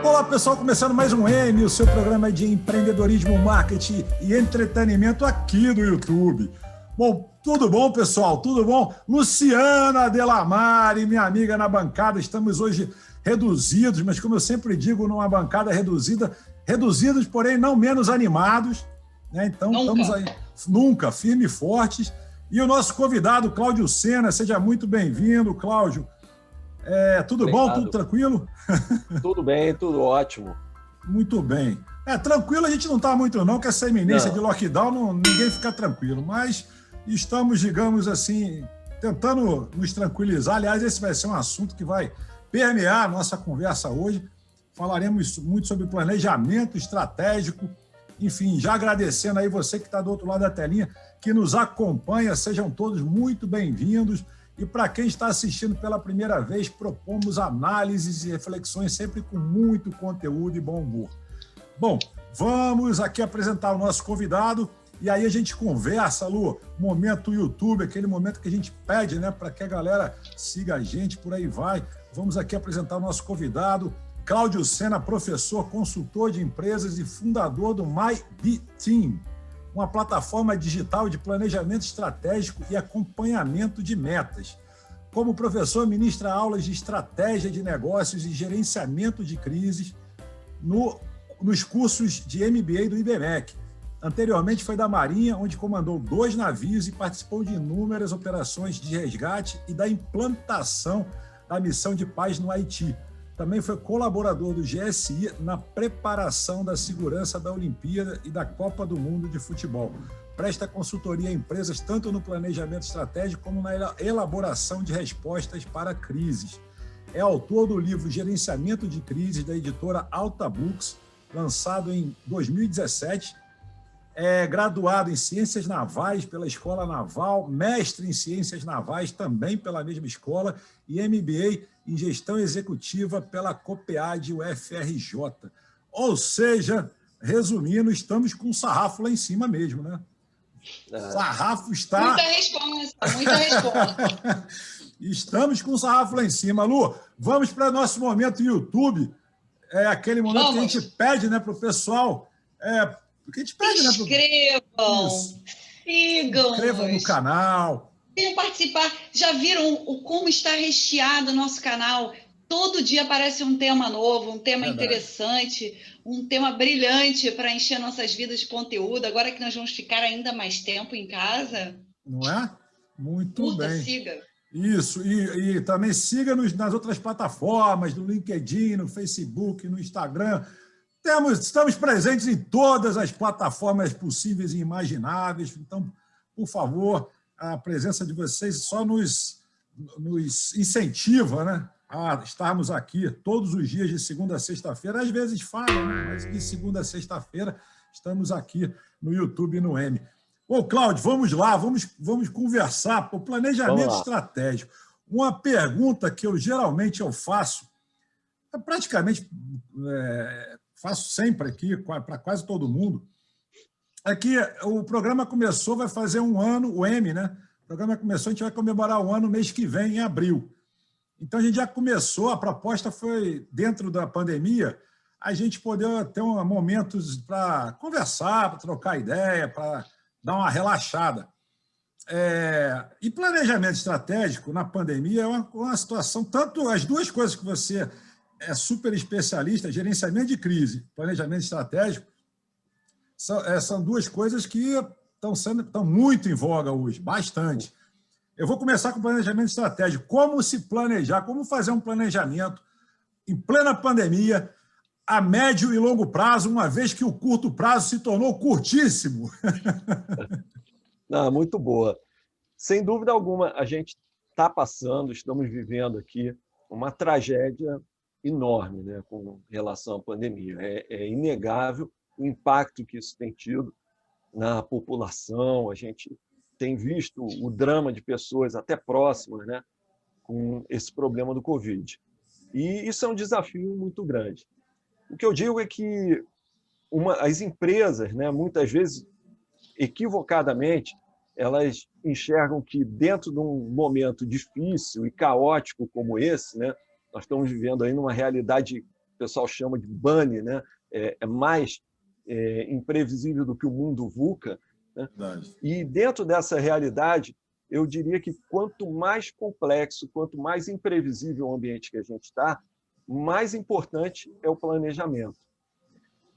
Olá, pessoal, começando mais um M, o seu programa de empreendedorismo, marketing e entretenimento aqui do YouTube. Bom, tudo bom, pessoal? Tudo bom? Luciana Delamare, minha amiga na bancada, estamos hoje reduzidos, mas como eu sempre digo, numa bancada reduzida, reduzidos, porém não menos animados, né? Então, estamos aí, nunca, firmes e fortes. E o nosso convidado, Cláudio Sena, seja muito bem-vindo, Cláudio. Tudo Obrigado. Bom? Tudo tranquilo? Tudo bem, tudo ótimo. Muito bem. Tranquilo a gente não está muito não, que essa iminência de lockdown, ninguém fica tranquilo, mas estamos, digamos assim, tentando nos tranquilizar. Aliás, esse vai ser um assunto que vai permear a nossa conversa hoje. Falaremos muito sobre planejamento estratégico. Enfim, já agradecendo aí você que está do outro lado da telinha, que nos acompanha, sejam todos muito bem-vindos. E para quem está assistindo pela primeira vez, propomos análises e reflexões sempre com muito conteúdo e bom humor. Bom, vamos aqui apresentar o nosso convidado e aí a gente conversa, Lu, momento YouTube, aquele momento que a gente pede, né, para que a galera siga a gente, por aí vai. Vamos aqui apresentar o nosso convidado, Cláudio Sena, professor, consultor de empresas e fundador do MyBeTeam, uma plataforma digital de planejamento estratégico e acompanhamento de metas. Como professor, ministra aulas de estratégia de negócios e gerenciamento de crises nos cursos de MBA do IBMEC. Anteriormente foi da Marinha, onde comandou 2 navios e participou de inúmeras operações de resgate e da implantação da missão de paz no Haiti. Também foi colaborador do GSI na preparação da segurança da Olimpíada e da Copa do Mundo de Futebol. Presta consultoria a empresas tanto no planejamento estratégico como na elaboração de respostas para crises. É autor do livro Gerenciamento de Crises, da editora Alta Books, lançado em 2017. É graduado em Ciências Navais pela Escola Naval, mestre em Ciências Navais também pela mesma escola e MBA em Gestão Executiva pela COPEAD UFRJ. Ou seja, resumindo, estamos com o sarrafo lá em cima mesmo, né? O sarrafo está... Muita resposta. Estamos com o sarrafo lá em cima. Lu, vamos para o nosso momento YouTube. É aquele momento que a gente pede, né, para o pessoal... Porque a gente pede, Inscrevam, sigam-nos. Inscrevam no canal. Venham participar. Já viram como está recheado o nosso canal? Todo dia aparece um tema novo, um tema interessante, um tema brilhante para encher nossas vidas de conteúdo. Agora que nós vamos ficar ainda mais tempo em casa. Não é? Muito bem. Siga. Isso. E também siga-nos nas outras plataformas, no LinkedIn, no Facebook, no Instagram. Estamos presentes em todas as plataformas possíveis e imagináveis. Então, por favor, a presença de vocês só nos incentiva, né, a estarmos aqui todos os dias, de segunda a sexta-feira. Às vezes falham, né, mas de segunda a sexta-feira estamos aqui no YouTube e no M. Ô, Cláudio, vamos lá, vamos conversar por planejamento estratégico. Uma pergunta que eu geralmente faço, praticamente... faço sempre aqui, para quase todo mundo, é que o programa começou, vai fazer um ano, o M, né? O programa começou, a gente vai comemorar o ano mês que vem, em abril. Então, a gente já começou, a proposta foi, dentro da pandemia, a gente poder ter momentos para conversar, para trocar ideia, para dar uma relaxada. E planejamento estratégico na pandemia é uma situação, tanto as duas coisas que você... é super especialista, gerenciamento de crise, planejamento estratégico, são duas coisas que estão muito em voga hoje, bastante. Eu vou começar com o planejamento estratégico. Como se planejar, como fazer um planejamento em plena pandemia, a médio e longo prazo, uma vez que o curto prazo se tornou curtíssimo. Não, muito boa. Sem dúvida alguma, a gente está passando, estamos vivendo aqui uma tragédia enorme, né, com relação à pandemia. É inegável o impacto que isso tem tido na população. A gente tem visto o drama de pessoas até próximas, né, com esse problema do Covid. E isso é um desafio muito grande. O que eu digo é que as empresas, né, muitas vezes, equivocadamente, elas enxergam que dentro de um momento difícil e caótico como esse, né, nós estamos vivendo aí numa realidade pessoal chama de bunny, né? É mais imprevisível do que o mundo VUCA, né? E dentro dessa realidade, eu diria que quanto mais complexo, quanto mais imprevisível o ambiente que a gente está, mais importante é o planejamento.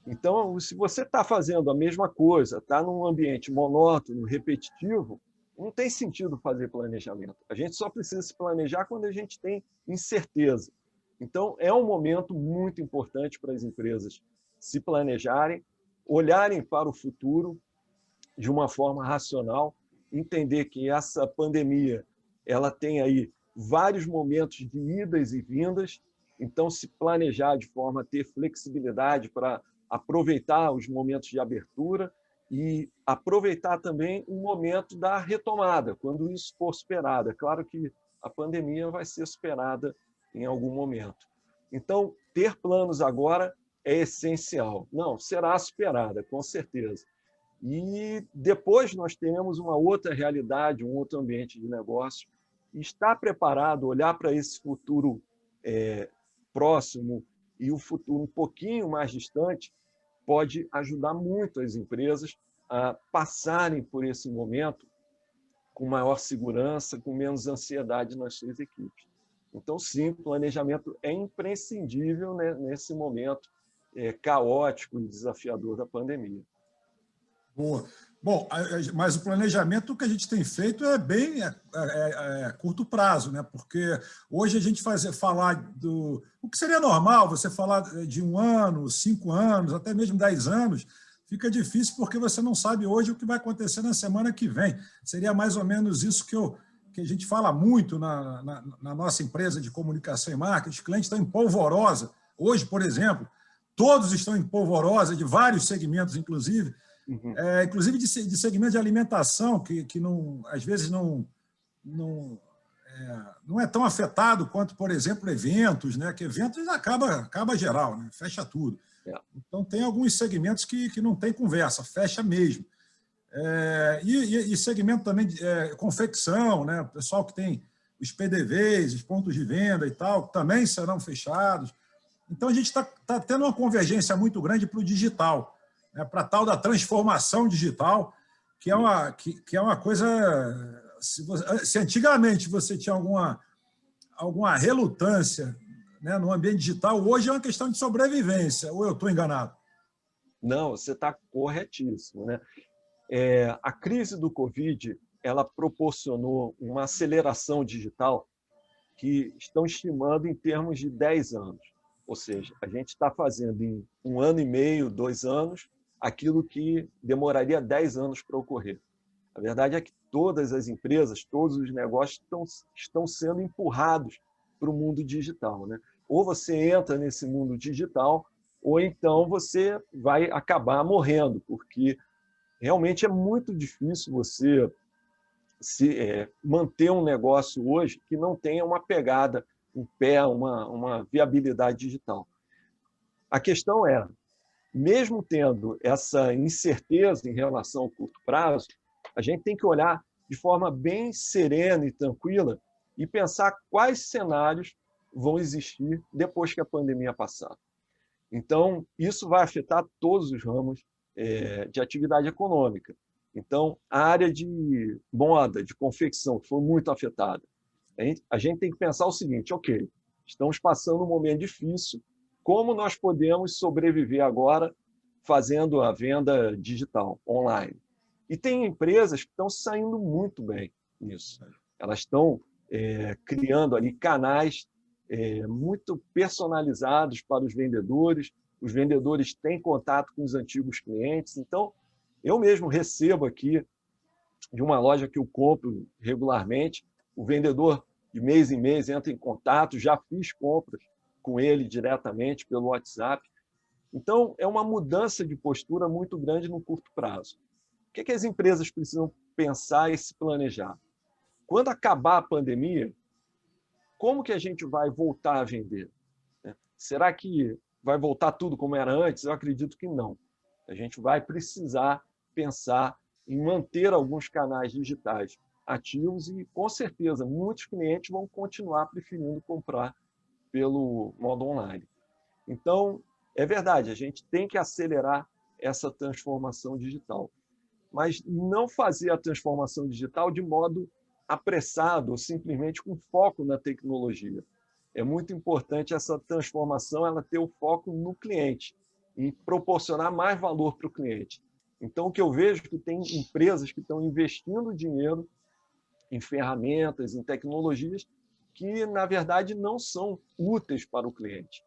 Então, se você está fazendo a mesma coisa, está num ambiente monótono, repetitivo, não tem sentido fazer planejamento. A gente só precisa se planejar quando a gente tem incerteza. Então, é um momento muito importante para as empresas se planejarem, olharem para o futuro de uma forma racional, entender que essa pandemia ela tem aí vários momentos de idas e vindas, então se planejar de forma a ter flexibilidade para aproveitar os momentos de abertura e aproveitar também o momento da retomada, quando isso for superado. É claro que a pandemia vai ser superada em algum momento. Então, ter planos agora é essencial. Não, será superada, com certeza. E depois nós teremos uma outra realidade, um outro ambiente de negócio. E estar preparado, olhar para esse futuro próximo e o futuro um pouquinho mais distante, pode ajudar muito as empresas a passarem por esse momento com maior segurança, com menos ansiedade nas suas equipes. Então, sim, planejamento é imprescindível, né, nesse momento caótico e desafiador da pandemia. Boa. Bom, mas o planejamento que a gente tem feito é bem curto prazo, né? Porque hoje a gente falar do... O que seria normal, você falar de 1 ano, 5 anos, até mesmo 10 anos, fica difícil porque você não sabe hoje o que vai acontecer na semana que vem. Seria mais ou menos isso que a gente fala muito na nossa empresa de comunicação e marketing. Os clientes estão em polvorosa. Hoje, por exemplo, todos estão em polvorosa, de vários segmentos, inclusive. Inclusive de segmento de alimentação, que não, às vezes não é tão afetado quanto, por exemplo, eventos, né? Que eventos acaba geral, né? Fecha tudo. Então, tem alguns segmentos que não tem conversa, fecha mesmo. E segmento também de confecção, né? O pessoal que tem os PDVs, os pontos de venda e tal, também serão fechados. Então, a gente está tendo uma convergência muito grande para o digital, para a tal da transformação digital, que é uma coisa... Se antigamente você tinha alguma relutância, né, no ambiente digital, hoje é uma questão de sobrevivência, ou eu estou enganado? Não, você está corretíssimo, né? A crise do Covid ela proporcionou uma aceleração digital que estão estimando em termos de 10 anos. Ou seja, a gente está fazendo em 1 ano e meio, 2 anos, aquilo que demoraria 10 anos para ocorrer. A verdade é que todas as empresas, todos os negócios estão sendo empurrados para o mundo digital, né? Ou você entra nesse mundo digital, ou então você vai acabar morrendo, porque realmente é muito difícil você manter um negócio hoje que não tenha uma pegada, um pé, uma viabilidade digital. A questão é, mesmo tendo essa incerteza em relação ao curto prazo, a gente tem que olhar de forma bem serena e tranquila e pensar quais cenários vão existir depois que a pandemia passar. Então, isso vai afetar todos os ramos de atividade econômica. Então, a área de moda, de confecção, foi muito afetada. A gente tem que pensar o seguinte, ok, estamos passando um momento difícil, como nós podemos sobreviver agora fazendo a venda digital, online? E tem empresas que estão saindo muito bem nisso. Elas estão criando ali canais muito personalizados para os vendedores têm contato com os antigos clientes. Então, eu mesmo recebo aqui de uma loja que eu compro regularmente, o vendedor de mês em mês entra em contato, já fiz compras com ele diretamente pelo WhatsApp. Então, é uma mudança de postura muito grande no curto prazo. O que as empresas precisam pensar e se planejar? Quando acabar a pandemia, como que a gente vai voltar a vender? Será que vai voltar tudo como era antes? Eu acredito que não. A gente vai precisar pensar em manter alguns canais digitais ativos e, com certeza, muitos clientes vão continuar preferindo comprar pelo modo online. Então, é verdade, a gente tem que acelerar essa transformação digital, mas não fazer a transformação digital de modo apressado ou simplesmente com foco na tecnologia. É muito importante essa transformação, ela ter o foco no cliente e proporcionar mais valor para o cliente. Então, o que eu vejo é que tem empresas que estão investindo dinheiro em ferramentas, em tecnologias que, na verdade, não são úteis para o cliente.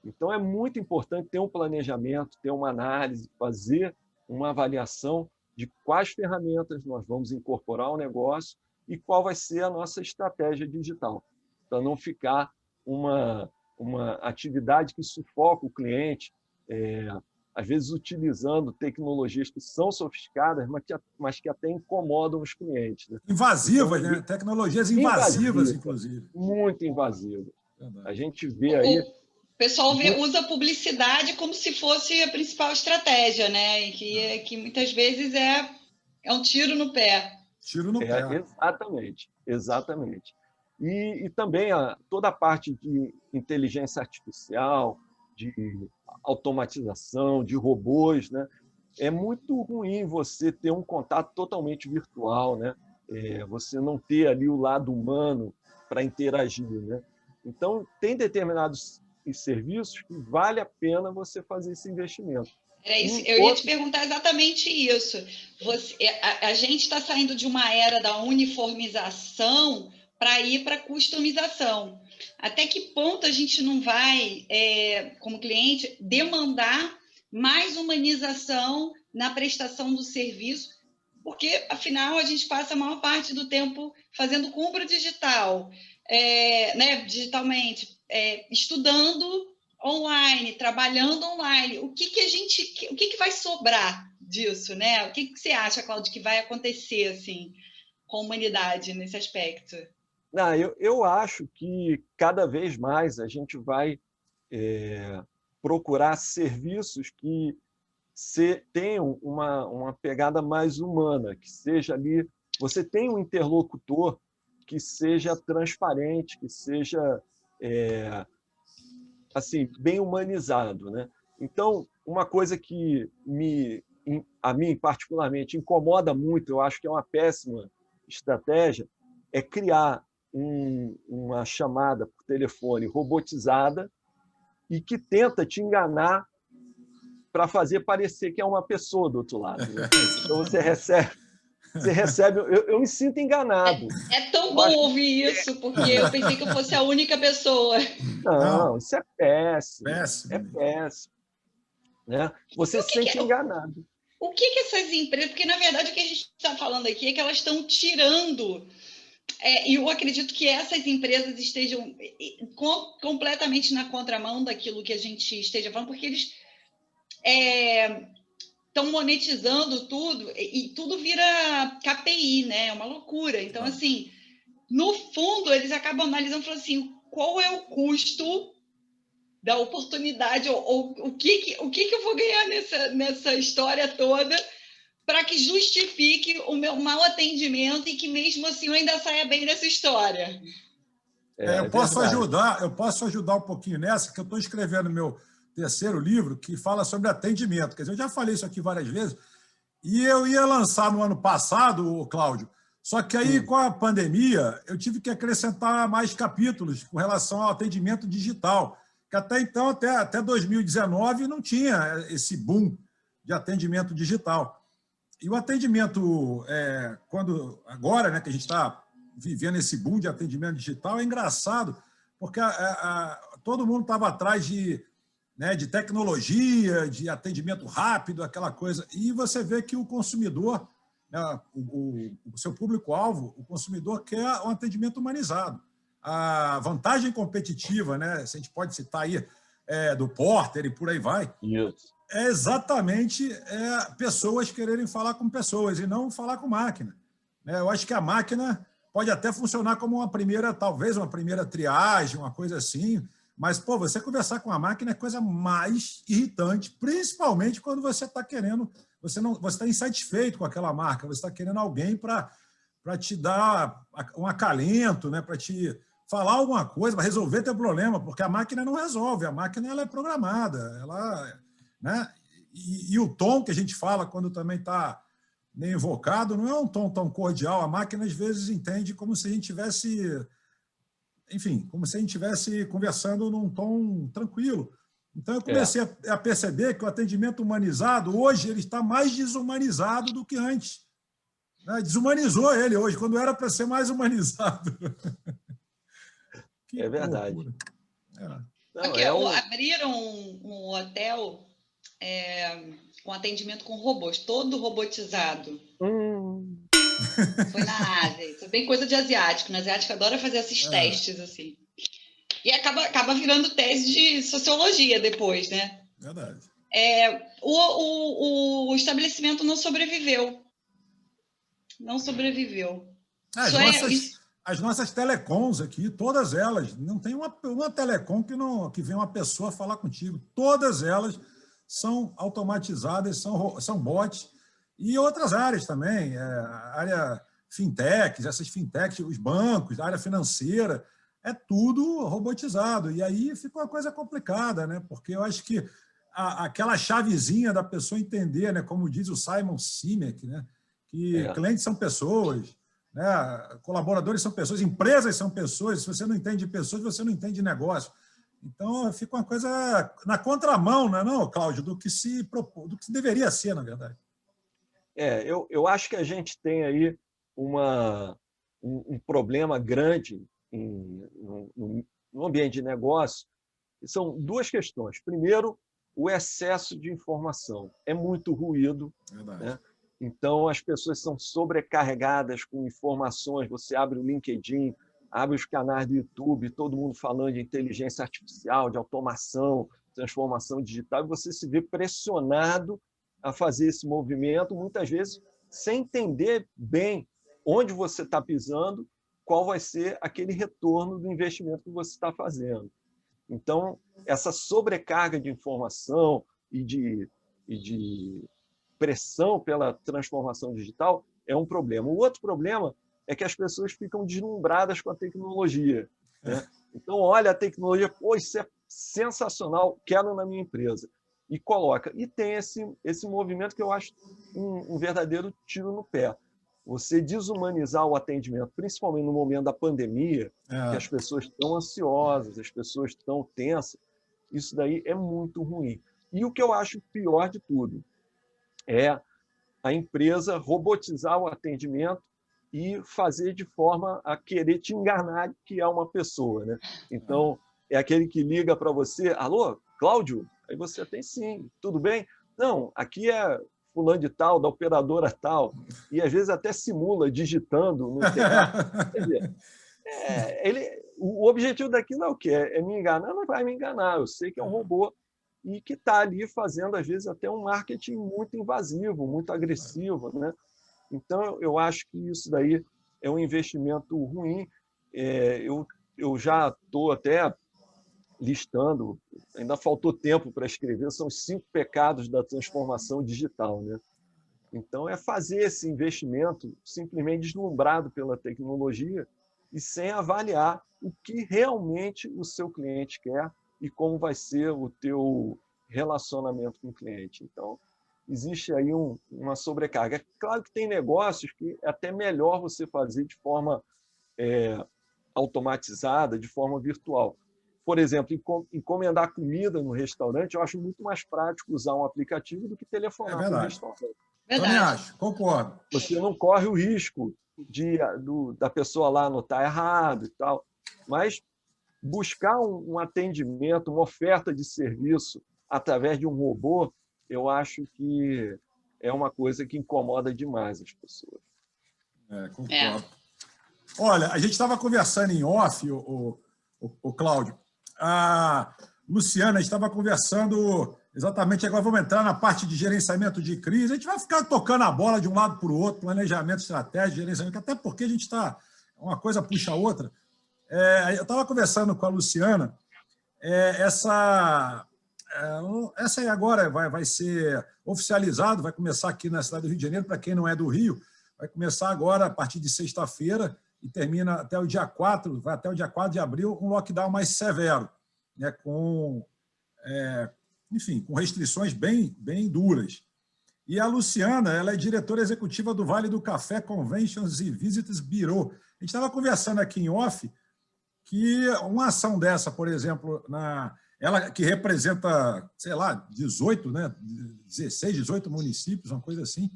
Então, é muito importante ter um planejamento, ter uma análise, fazer uma avaliação de quais ferramentas nós vamos incorporar ao negócio e qual vai ser a nossa estratégia digital, para não ficar uma atividade que sufoca o cliente, às vezes utilizando tecnologias que são sofisticadas, mas que até incomodam os clientes. Né? Invasivas, então, né? Tecnologias invasivas, inclusive. Muito invasivas. A gente vê aí... O pessoal usa a publicidade como se fosse a principal estratégia, né? E que muitas vezes é um tiro no pé. Tiro no pé. Exatamente, exatamente. E também toda a parte de inteligência artificial, de automatização, de robôs, né? É muito ruim você ter um contato totalmente virtual, né? Você não ter ali o lado humano para interagir, né? Então, tem determinados serviços que vale a pena você fazer esse investimento. Eu ia te perguntar exatamente isso. A gente está saindo de uma era da uniformização para ir para a customização. Até que ponto a gente não vai, como cliente, demandar mais humanização na prestação do serviço? Porque, afinal, a gente passa a maior parte do tempo fazendo compra digital, né, digitalmente, estudando online, trabalhando online. O que vai sobrar disso, né? O que você acha, Cláudio, que vai acontecer assim com a humanidade nesse aspecto? Não, eu acho que cada vez mais a gente vai procurar serviços que tenham uma pegada mais humana, que seja ali, você tem um interlocutor que seja transparente, que seja assim, bem humanizado, né? Então, uma coisa que a mim particularmente incomoda muito, eu acho que é uma péssima estratégia, é criar uma chamada por telefone robotizada e que tenta te enganar para fazer parecer que é uma pessoa do outro lado. Né? Então você recebe, eu me sinto enganado. É tão bom ouvir isso, porque eu pensei que eu fosse a única pessoa. Não, isso é péssimo. Péssimo. É péssimo. Né? Você se sente enganado. O que essas empresas... Porque, na verdade, o que a gente está falando aqui é que elas estão tirando... E eu acredito que essas empresas estejam completamente na contramão daquilo que a gente esteja falando, porque eles estão monetizando tudo e tudo vira KPI, né? É uma loucura. Então, assim, no fundo, eles acabam analisando e falando assim, qual é o custo da oportunidade ou o que eu vou ganhar nessa história toda para que justifique o meu mau atendimento e que mesmo assim eu ainda saia bem dessa história. Eu posso ajudar um pouquinho nessa, que eu estou escrevendo meu terceiro livro que fala sobre atendimento. Quer dizer, eu já falei isso aqui várias vezes e eu ia lançar no ano passado, Cláudio, só que aí com a pandemia eu tive que acrescentar mais capítulos com relação ao atendimento digital, que até então, até 2019, não tinha esse boom de atendimento digital. E o atendimento, agora, né, que a gente está vivendo esse boom de atendimento digital, é engraçado, porque todo mundo estava atrás de tecnologia, de atendimento rápido, aquela coisa. E você vê que o consumidor, né, o seu público-alvo, o consumidor quer um atendimento humanizado. A vantagem competitiva, né, se a gente pode citar aí, do Porter e por aí vai, Isso. é exatamente pessoas quererem falar com pessoas e não falar com máquina. Eu acho que a máquina pode até funcionar como talvez uma primeira triagem, uma coisa assim, mas você conversar com a máquina é a coisa mais irritante, principalmente quando você está querendo, você está insatisfeito com aquela marca, você está querendo alguém para te dar um acalento, né, para te falar alguma coisa, para resolver teu problema, porque a máquina não resolve, a máquina ela é programada, ela, né? E o tom que a gente fala quando também está meio invocado não é um tom tão cordial, a máquina às vezes entende como se a gente tivesse, enfim, como se a gente estivesse conversando num tom tranquilo. Então eu comecei a perceber que o atendimento humanizado, hoje, ele está mais desumanizado do que antes. Né? Desumanizou ele hoje, quando era para ser mais humanizado. É verdade. Não, aqui, abriram um hotel com atendimento com robôs, todo robotizado. Foi na Ásia. Isso é bem coisa de asiático. Na asiática adora fazer esses testes assim. E acaba virando tese de sociologia depois, né? Verdade. O estabelecimento não sobreviveu. Não sobreviveu. As nossas telecoms aqui, todas elas, não tem uma telecom que vem uma pessoa falar contigo. Todas elas são automatizadas, são bots. E outras áreas também, a área fintechs, essas fintechs, os bancos, a área financeira, é tudo robotizado. E aí fica uma coisa complicada, né? Porque eu acho que aquela chavezinha da pessoa entender, né? Como diz o Simon Sinek, né? Que clientes são pessoas, né? Colaboradores são pessoas, empresas são pessoas. Se você não entende pessoas, você não entende negócio. Então, fica uma coisa na contramão, não, Cláudio, do que se deveria ser, na verdade. Eu acho que a gente tem aí um problema grande no ambiente de negócio. São duas questões. Primeiro, o excesso de informação. É muito ruído. Né? Então, as pessoas são sobrecarregadas com informações. Você abre o LinkedIn, abre os canais do YouTube, todo mundo falando de inteligência artificial, de automação, transformação digital, e você se vê pressionado a fazer esse movimento, muitas vezes sem entender bem onde você está pisando, qual vai ser aquele retorno do investimento que você está fazendo. Então, essa sobrecarga de informação e de pressão pela transformação digital é um problema. O outro problema é que as pessoas ficam deslumbradas com a tecnologia. Né? Então, olha a tecnologia, isso é sensacional, quero na minha empresa. E coloca. E tem esse movimento que eu acho um verdadeiro tiro no pé. Você desumanizar o atendimento, principalmente no momento da pandemia, que as pessoas estão ansiosas, as pessoas estão tensas, isso daí é muito ruim. E o que eu acho pior de tudo é a empresa robotizar o atendimento e fazer de forma a querer te enganar que é uma pessoa. Né? Então, é aquele que liga para você, alô, Cláudio? Aí você tem sim, tudo bem? Não, aqui é fulano de tal, da operadora tal, e às vezes até simula digitando no teclado. Quer dizer, o objetivo daquilo é o quê? É me enganar? Não vai me enganar, eu sei que é um robô e que está ali fazendo, às vezes, até um marketing muito invasivo, muito agressivo. Né? Então, eu acho que isso daí é um investimento ruim. Eu já estou até listando, ainda faltou tempo para escrever, são os 5 pecados da transformação digital. Né? Então, é fazer esse investimento simplesmente deslumbrado pela tecnologia e sem avaliar o que realmente o seu cliente quer e como vai ser o teu relacionamento com o cliente. Então, existe aí uma sobrecarga. É claro que tem negócios que é até melhor você fazer de forma automatizada, de forma virtual. Por exemplo, encomendar comida no restaurante, eu acho muito mais prático usar um aplicativo do que telefonar para o restaurante. Também acho, concordo. Você não corre o risco da pessoa lá anotar errado e tal. Mas buscar um atendimento, uma oferta de serviço através de um robô, eu acho que é uma coisa que incomoda demais as pessoas. Concordo. Olha, a gente estava conversando em off, o Cláudio. A Luciana estava conversando exatamente, agora vamos entrar na parte de gerenciamento de crise. A gente vai ficar tocando a bola de um lado para o outro, planejamento estratégico, gerenciamento, até porque a gente está, uma coisa puxa a outra. Eu estava conversando com a Luciana, essa aí agora vai ser oficializado, vai começar aqui na cidade do Rio de Janeiro, para quem não é do Rio, vai começar agora, a partir de sexta-feira, e termina até o dia 4, vai até o dia 4 de abril, um lockdown mais severo, né, enfim, com restrições bem duras. E a Luciana, ela é diretora executiva do Vale do Café Conventions e Visits Bureau. A gente estava conversando aqui em off que uma ação dessa, por exemplo, ela que representa, sei lá, 18, né, 16, 18 municípios, uma coisa assim.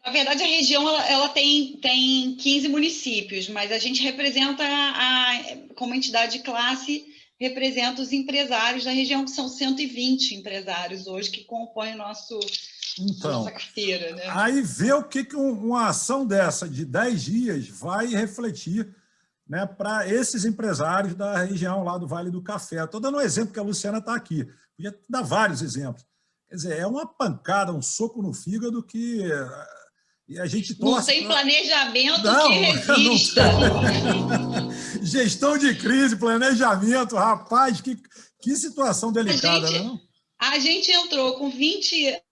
Na verdade, a região ela tem 15 municípios, mas a gente representa, como entidade de classe, representa os empresários da região, que são 120 empresários hoje que compõem nossa carteira. Né? Aí vê o que uma ação dessa de 10 dias vai refletir, né, para esses empresários da região lá do Vale do Café. Estou dando um exemplo que a Luciana está aqui. Podia dar vários exemplos. Quer dizer, é uma pancada, um soco no fígado que a gente torce. Não tem planejamento que resista. Gestão de crise, planejamento, rapaz, que situação delicada, não? A gente entrou com 20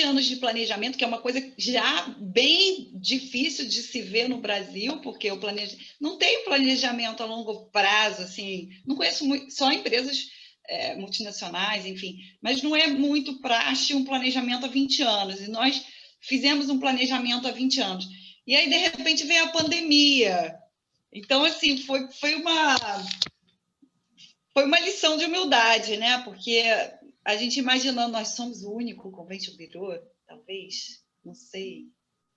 anos de planejamento, que é uma coisa já bem difícil de se ver no Brasil, porque não tem planejamento a longo prazo, assim, não conheço só empresas multinacionais, enfim, mas não é muito praxe um planejamento há 20 anos, e nós fizemos um planejamento há 20 anos. E aí, de repente, veio a pandemia. Então, assim, foi uma lição de humildade, né? Porque a gente imaginando, nós somos o único convention bureau, talvez, não sei,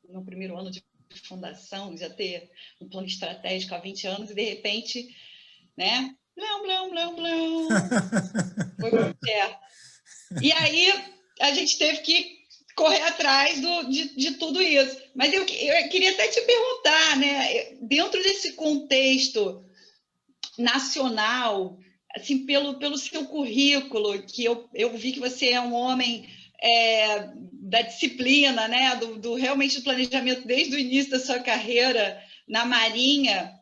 no primeiro ano de fundação, já ter um plano estratégico há 20 anos e, de repente, né? Blão, blão, blão, blão. Foi muito certo. E aí, a gente teve que correr atrás de tudo isso. Mas eu queria até te perguntar, né? Dentro desse contexto nacional, assim, pelo seu currículo, que eu vi que você é um homem da disciplina, né? Realmente do planejamento desde o início da sua carreira na Marinha,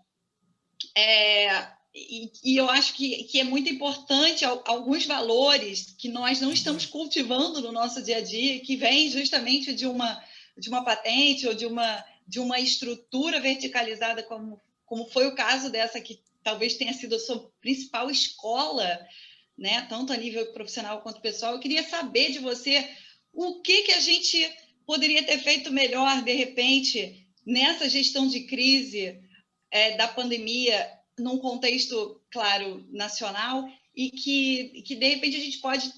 e eu acho que é muito importante alguns valores que nós não estamos cultivando no nosso dia a dia, que vêm justamente de uma patente ou de uma estrutura verticalizada, como foi o caso dessa, que talvez tenha sido a sua principal escola, né, tanto a nível profissional quanto pessoal. Eu queria saber de você o que a gente poderia ter feito melhor, de repente, nessa gestão de crise da pandemia, num contexto, claro, nacional, e que, de repente, a gente pode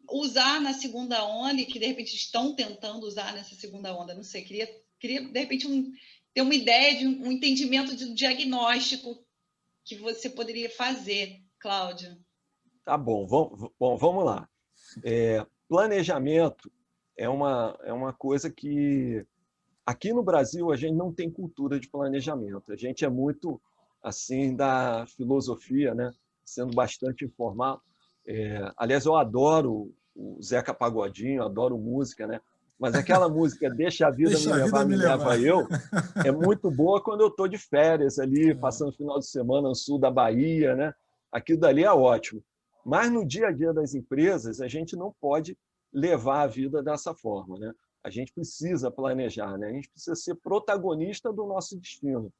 usar na segunda onda, e que, de repente, estão tentando usar nessa segunda onda. Não sei, queria de repente, ter uma ideia, de um entendimento de um diagnóstico que você poderia fazer, Cláudio. Tá bom, vamos lá. Planejamento é uma coisa que, aqui no Brasil, a gente não tem cultura de planejamento. A gente é muito assim da filosofia, né? Sendo bastante informal. Aliás, eu adoro o Zeca Pagodinho, adoro música, né? Mas aquela música Deixa a Vida Me Leva Eu é muito boa quando eu estou de férias ali, passando o final de semana no sul da Bahia, né? Aquilo dali é ótimo. Mas no dia a dia das empresas, a gente não pode levar a vida dessa forma, né? A gente precisa planejar, né? A gente precisa ser protagonista do nosso destino.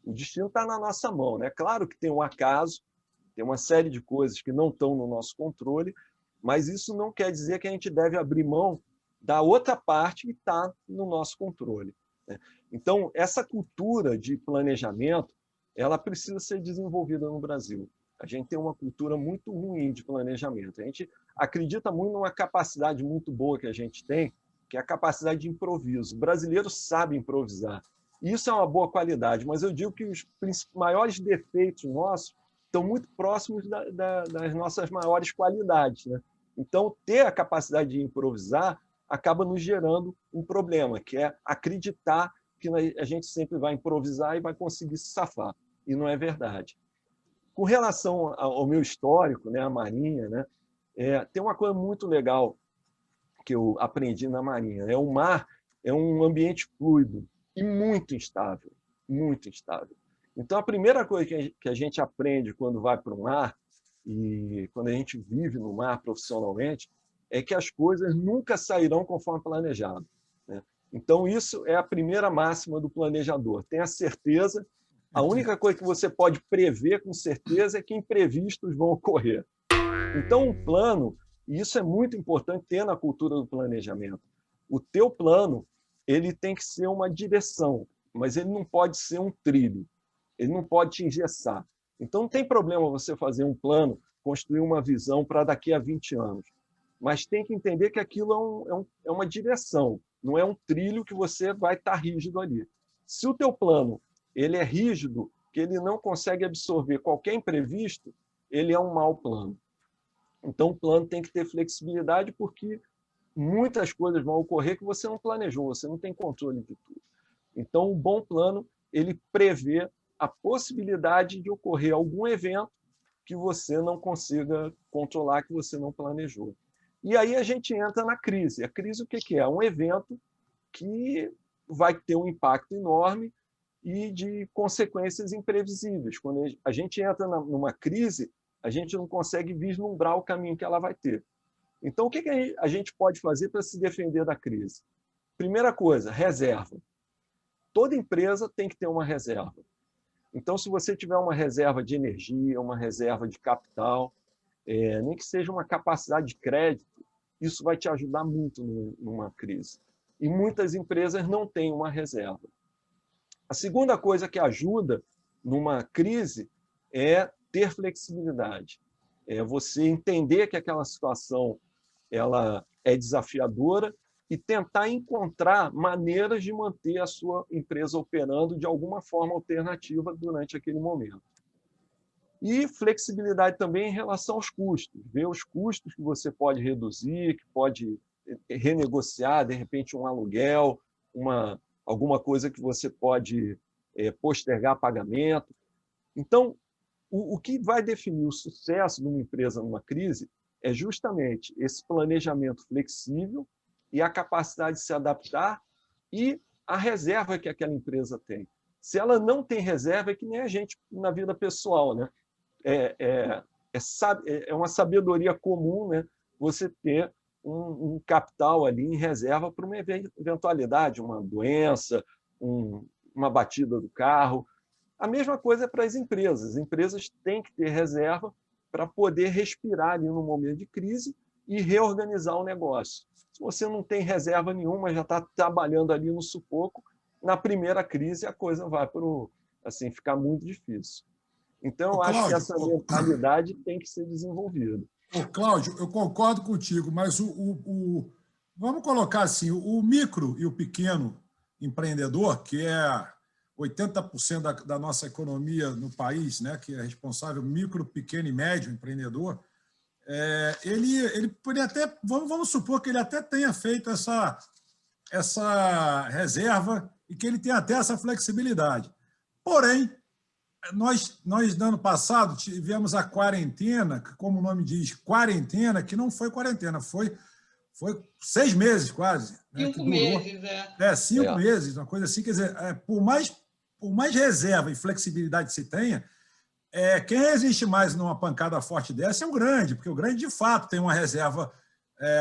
O destino está na nossa mão, né? Claro que tem um acaso, tem uma série de coisas que não estão no nosso controle, mas isso não quer dizer que a gente deve abrir mão da outra parte que está no nosso controle, né? Então, essa cultura de planejamento, ela precisa ser desenvolvida no Brasil. A gente tem uma cultura muito ruim de planejamento. A gente acredita muito numa capacidade muito boa que a gente tem, que é a capacidade de improviso. O brasileiro sabe improvisar. Isso é uma boa qualidade, mas eu digo que os maiores defeitos nossos estão muito próximos das nossas maiores qualidades, né? Então, ter a capacidade de improvisar acaba nos gerando um problema, que é acreditar que a gente sempre vai improvisar e vai conseguir se safar. E não é verdade. Com relação ao meu histórico, né, a Marinha, né, tem uma coisa muito legal que eu aprendi na Marinha. O mar é um ambiente fluido e muito instável, muito instável. Então, a primeira coisa que a gente aprende quando vai para o mar, e quando a gente vive no mar profissionalmente, é que as coisas nunca sairão conforme planejado, né? Então, isso é a primeira máxima do planejador. Tenha certeza A única coisa que você pode prever com certeza é que imprevistos vão ocorrer. Então, um plano, e isso é muito importante ter na cultura do planejamento, o teu plano ele tem que ser uma direção, mas ele não pode ser um trilho, ele não pode te engessar. Então, não tem problema você fazer um plano, construir uma visão para daqui a 20 anos, mas tem que entender que aquilo é uma direção, não é um trilho que você vai estar rígido ali. Se o teu plano ele é rígido, que ele não consegue absorver qualquer imprevisto, ele é um mau plano. Então, o plano tem que ter flexibilidade, porque muitas coisas vão ocorrer que você não planejou, você não tem controle de tudo. Então, um bom plano, ele prevê a possibilidade de ocorrer algum evento que você não consiga controlar, que você não planejou. E aí a gente entra na crise. A crise, o que é? Um evento que vai ter um impacto enorme e de consequências imprevisíveis. Quando a gente entra numa crise, a gente não consegue vislumbrar o caminho que ela vai ter. Então, o que a gente pode fazer para se defender da crise? Primeira coisa, reserva. Toda empresa tem que ter uma reserva. Então, se você tiver uma reserva de energia, uma reserva de capital, nem que seja uma capacidade de crédito, isso vai te ajudar muito numa crise. E muitas empresas não têm uma reserva. A segunda coisa que ajuda numa crise é ter flexibilidade. É você entender que aquela situação ela é desafiadora e tentar encontrar maneiras de manter a sua empresa operando de alguma forma alternativa durante aquele momento. E flexibilidade também em relação aos custos. Ver os custos que você pode reduzir, que pode renegociar, de repente, um aluguel, alguma coisa que você pode postergar pagamento. Então, o que vai definir o sucesso de uma empresa numa crise é justamente esse planejamento flexível e a capacidade de se adaptar e a reserva que aquela empresa tem. Se ela não tem reserva, é que nem a gente na vida pessoal, né? É uma sabedoria comum, né? Você ter um capital ali em reserva para uma eventualidade, uma doença, uma batida do carro. A mesma coisa é para as empresas. As empresas têm que ter reserva para poder respirar ali no momento de crise e reorganizar o negócio. Se você não tem reserva nenhuma, já está trabalhando ali no sufoco, na primeira crise a coisa vai ficar muito difícil. Então, eu acho que essa mentalidade tem que ser desenvolvida. Cláudio, eu concordo contigo, mas vamos colocar assim, o micro e o pequeno empreendedor, que é 80% da nossa economia no país, né, que é responsável micro, pequeno e médio empreendedor, ele poderia até, vamos supor que ele até tenha feito essa reserva e que ele tenha até essa flexibilidade. Porém, nós no ano passado tivemos a quarentena, que, como o nome diz, quarentena, que não foi quarentena, foi 6 meses quase. 5 meses, 5 meses, uma coisa assim. Quer dizer, por mais reserva e flexibilidade se tenha, quem resiste mais numa pancada forte dessa é o grande, porque o grande, de fato, tem uma reserva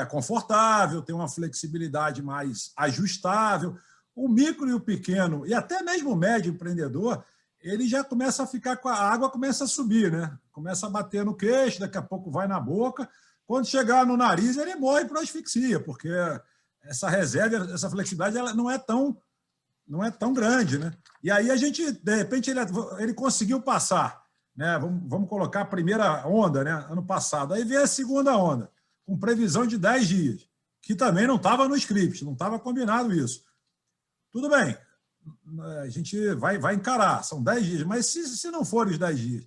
confortável, tem uma flexibilidade mais ajustável. O micro e o pequeno, e até mesmo o médio empreendedor, ele já começa a ficar a água começa a subir, né? Começa a bater no queixo, daqui a pouco vai na boca. Quando chegar no nariz, ele morre por asfixia, porque essa reserva, essa flexibilidade, ela não é tão grande, né? E aí a gente, de repente, ele conseguiu passar, né? Vamos colocar a primeira onda, né? Ano passado. Aí veio a segunda onda, com previsão de 10 dias, que também não estava no script, não estava combinado isso. Tudo bem, a gente vai encarar, são 10 dias, mas se não forem os 10 dias,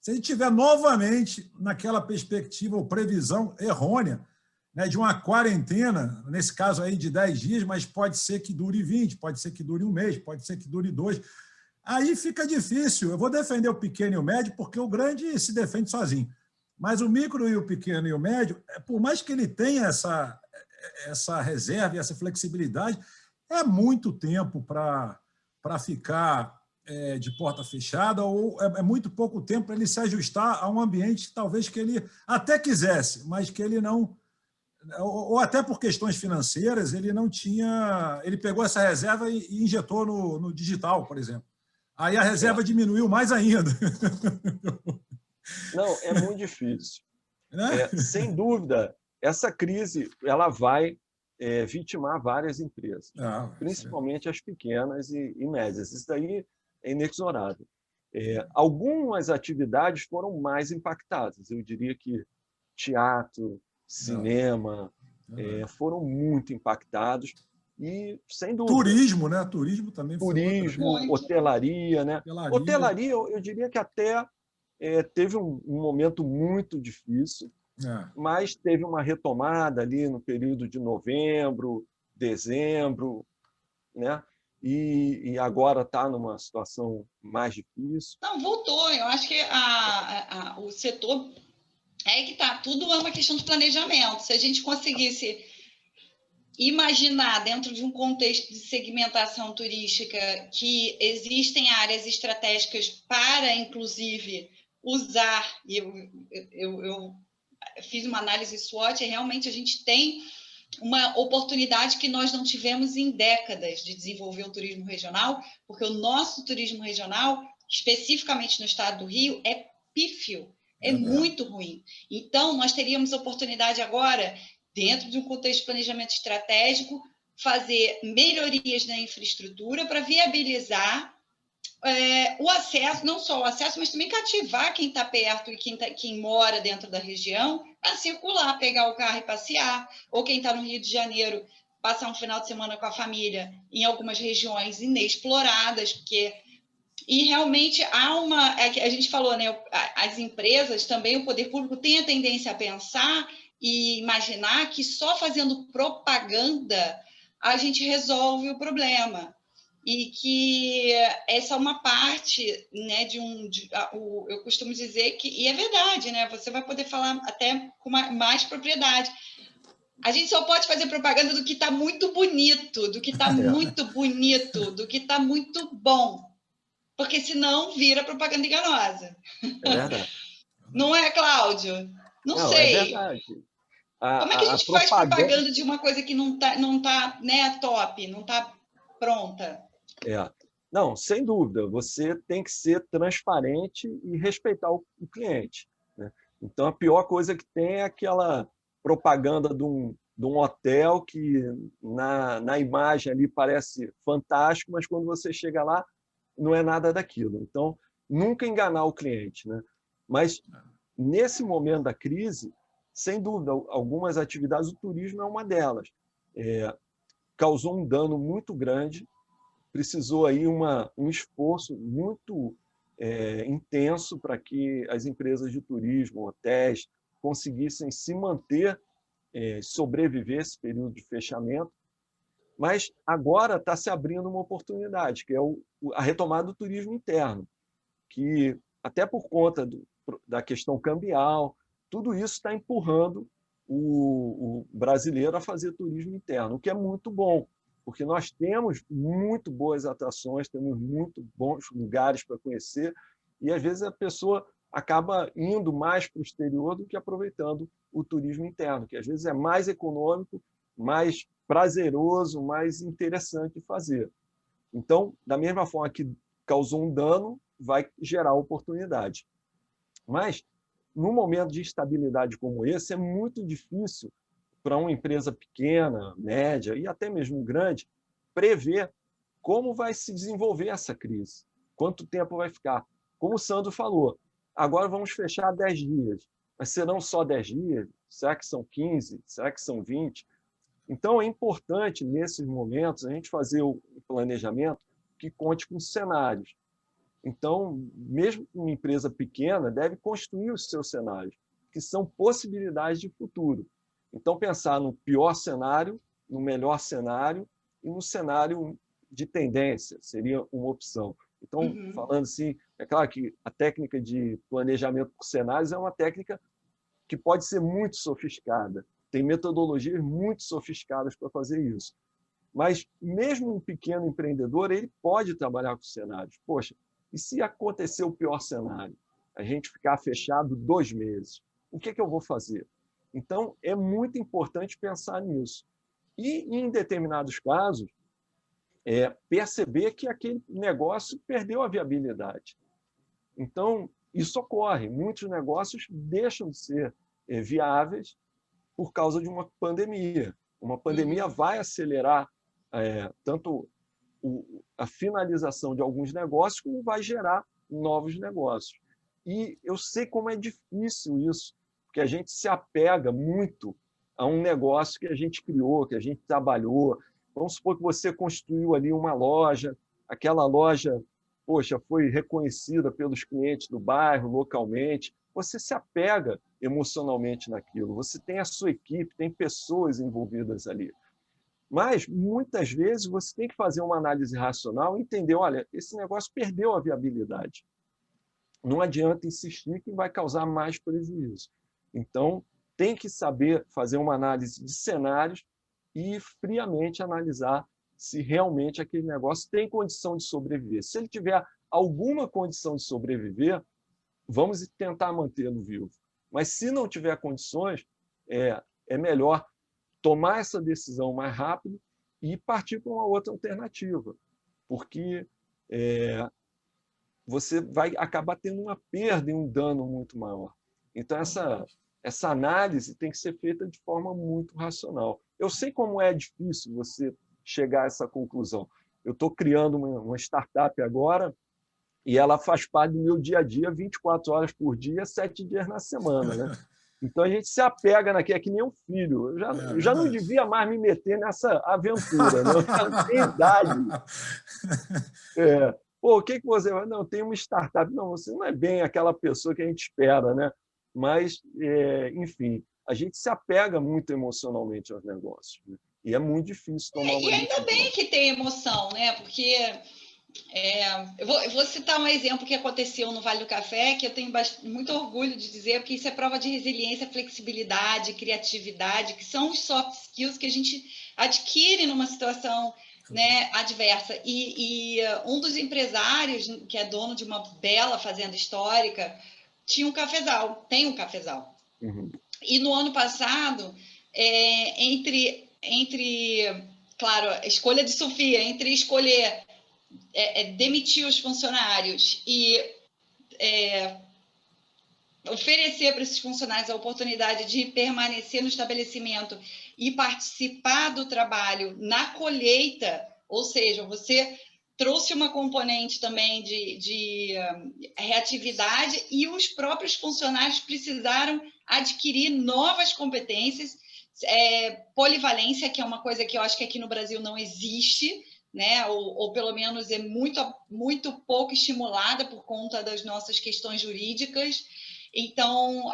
se a gente tiver novamente naquela perspectiva ou previsão errônea, né, de uma quarentena, nesse caso aí de 10 dias, mas pode ser que dure 20, pode ser que dure 1 mês, pode ser que dure 2, aí fica difícil. Eu vou defender o pequeno e o médio, porque o grande se defende sozinho, mas o micro e o pequeno e o médio, por mais que ele tenha essa reserva e essa flexibilidade, é muito tempo para ficar de porta fechada, ou é muito pouco tempo para ele se ajustar a um ambiente talvez que ele até quisesse, mas que ele não, ou até por questões financeiras, ele não tinha, ele pegou essa reserva e injetou no digital, por exemplo. Aí a reserva diminuiu mais ainda. Não, é muito difícil. Né? Sem dúvida, essa crise ela vai vitimar várias empresas, principalmente as pequenas e médias. Isso daí é inexorável. Algumas atividades foram mais impactadas. Eu diria que teatro, cinema foram muito impactados e, sem dúvida... Turismo, né? Turismo também foi Turismo, outra, né? hotelaria, né? Hotelaria, eu diria que até teve um momento muito difícil, mas teve uma retomada ali no período de novembro, dezembro, né? E agora está numa situação mais difícil. Não, voltou. Eu acho que o setor que tá. Tudo é uma questão de planejamento. Se a gente conseguisse imaginar, dentro de um contexto de segmentação turística, que existem áreas estratégicas para, inclusive, usar, e eu fiz uma análise SWOT, e realmente a gente tem uma oportunidade que nós não tivemos em décadas de desenvolver o turismo regional, porque o nosso turismo regional, especificamente no estado do Rio, é pífio, é muito ruim. Então, nós teríamos oportunidade agora, dentro de um contexto de planejamento estratégico, fazer melhorias na infraestrutura para viabilizar o acesso, não só o acesso, mas também cativar quem está perto e quem mora dentro da região a circular, pegar o carro e passear, ou quem está no Rio de Janeiro, passar um final de semana com a família em algumas regiões inexploradas, porque... E realmente há uma... A gente falou, né? As empresas, também o poder público tem a tendência a pensar e imaginar que só fazendo propaganda a gente resolve o problema. E que essa é uma parte, né, eu costumo dizer que, e é verdade, né, você vai poder falar até com mais propriedade, a gente só pode fazer propaganda do que está muito bonito, do que está muito bonito, do que está muito bom, porque senão vira propaganda enganosa. É verdade. Não é, Cláudio? Não sei. É verdade. Como é que a gente faz propaganda de uma coisa que não tá, né, top, não está pronta? Não, sem dúvida, você tem que ser transparente e respeitar o cliente, né? Então, a pior coisa que tem é aquela propaganda de um hotel que na imagem ali parece fantástico, mas quando você chega lá, não é nada daquilo. Então, nunca enganar o cliente, né? Mas, nesse momento da crise, sem dúvida, algumas atividades, o turismo é uma delas. Causou um dano muito grande, precisou aí um esforço muito intenso para que as empresas de turismo, hotéis, conseguissem se manter, sobreviver esse período de fechamento. Mas agora está se abrindo uma oportunidade, que é a retomada do turismo interno, que até por conta da questão cambial, tudo isso está empurrando o brasileiro a fazer turismo interno, o que é muito bom, porque nós temos muito boas atrações, temos muito bons lugares para conhecer, e às vezes a pessoa acaba indo mais para o exterior do que aproveitando o turismo interno, que às vezes é mais econômico, mais prazeroso, mais interessante de fazer. Então, da mesma forma que causou um dano, vai gerar oportunidade. Mas, num momento de instabilidade como esse, é muito difícil para uma empresa pequena, média e até mesmo grande prever como vai se desenvolver essa crise, quanto tempo vai ficar. Como o Sandro falou, agora vamos fechar 10 dias, mas serão só 10 dias? Será que são 15? Será que são 20? Então, é importante, nesses momentos, a gente fazer o planejamento que conte com cenários. Então, mesmo uma empresa pequena deve construir os seus cenários, que são possibilidades de futuro. Então, pensar no pior cenário, no melhor cenário e no cenário de tendência seria uma opção. Então, falando assim, é claro que a técnica de planejamento por cenários é uma técnica que pode ser muito sofisticada. Tem metodologias muito sofisticadas para fazer isso. Mas, mesmo um pequeno empreendedor, ele pode trabalhar com cenários. Poxa, e se acontecer o pior cenário? A gente ficar fechado 2 meses. O que eu vou fazer? Então, é muito importante pensar nisso. E, em determinados casos, perceber que aquele negócio perdeu a viabilidade. Então, isso ocorre. Muitos negócios deixam de ser viáveis por causa de uma pandemia. Uma pandemia vai acelerar tanto a finalização de alguns negócios, como vai gerar novos negócios. E eu sei como é difícil isso, porque a gente se apega muito a um negócio que a gente criou, que a gente trabalhou. Vamos supor que você construiu ali uma loja, aquela loja, poxa, foi reconhecida pelos clientes do bairro, localmente. Você se apega emocionalmente naquilo. Você tem a sua equipe, tem pessoas envolvidas ali. Mas, muitas vezes, você tem que fazer uma análise racional e entender, olha, esse negócio perdeu a viabilidade. Não adianta insistir que vai causar mais prejuízo. Então, tem que saber fazer uma análise de cenários e friamente analisar se realmente aquele negócio tem condição de sobreviver. Se ele tiver alguma condição de sobreviver, vamos tentar mantê-lo vivo. Mas, se não tiver condições, é melhor tomar essa decisão mais rápido e partir para uma outra alternativa, porque você vai acabar tendo uma perda e um dano muito maior. Então, essa análise tem que ser feita de forma muito racional. Eu sei como é difícil você chegar a essa conclusão. Eu estou criando uma startup agora e ela faz parte do meu dia a dia 24 horas por dia, 7 dias na semana, né? Então, a gente se apega naquilo, é que nem um filho. Eu já não devia mais me meter nessa aventura, né? Eu já não tenho idade. Pô, o que você vai? Não, tem uma startup. Não, você não é bem aquela pessoa que a gente espera, né? Mas, enfim, a gente se apega muito emocionalmente aos negócios, né? E é muito difícil tomar uma decisão. E ainda bem que tem emoção, né? Porque eu vou citar um exemplo que aconteceu no Vale do Café, que eu tenho muito orgulho de dizer, porque isso é prova de resiliência, flexibilidade, criatividade, que são os soft skills que a gente adquire numa situação, né, adversa. E um dos empresários, que é dono de uma bela fazenda histórica, tinha um cafezal, tem um cafezal. Uhum. E no ano passado, entre claro, a escolha de Sofia, entre escolher demitir os funcionários e oferecer para esses funcionários a oportunidade de permanecer no estabelecimento e participar do trabalho na colheita, ou seja, você trouxe uma componente também de reatividade e os próprios funcionários precisaram adquirir novas competências, polivalência, que é uma coisa que eu acho que aqui no Brasil não existe, né? Ou pelo menos é muito pouco estimulada por conta das nossas questões jurídicas. Então,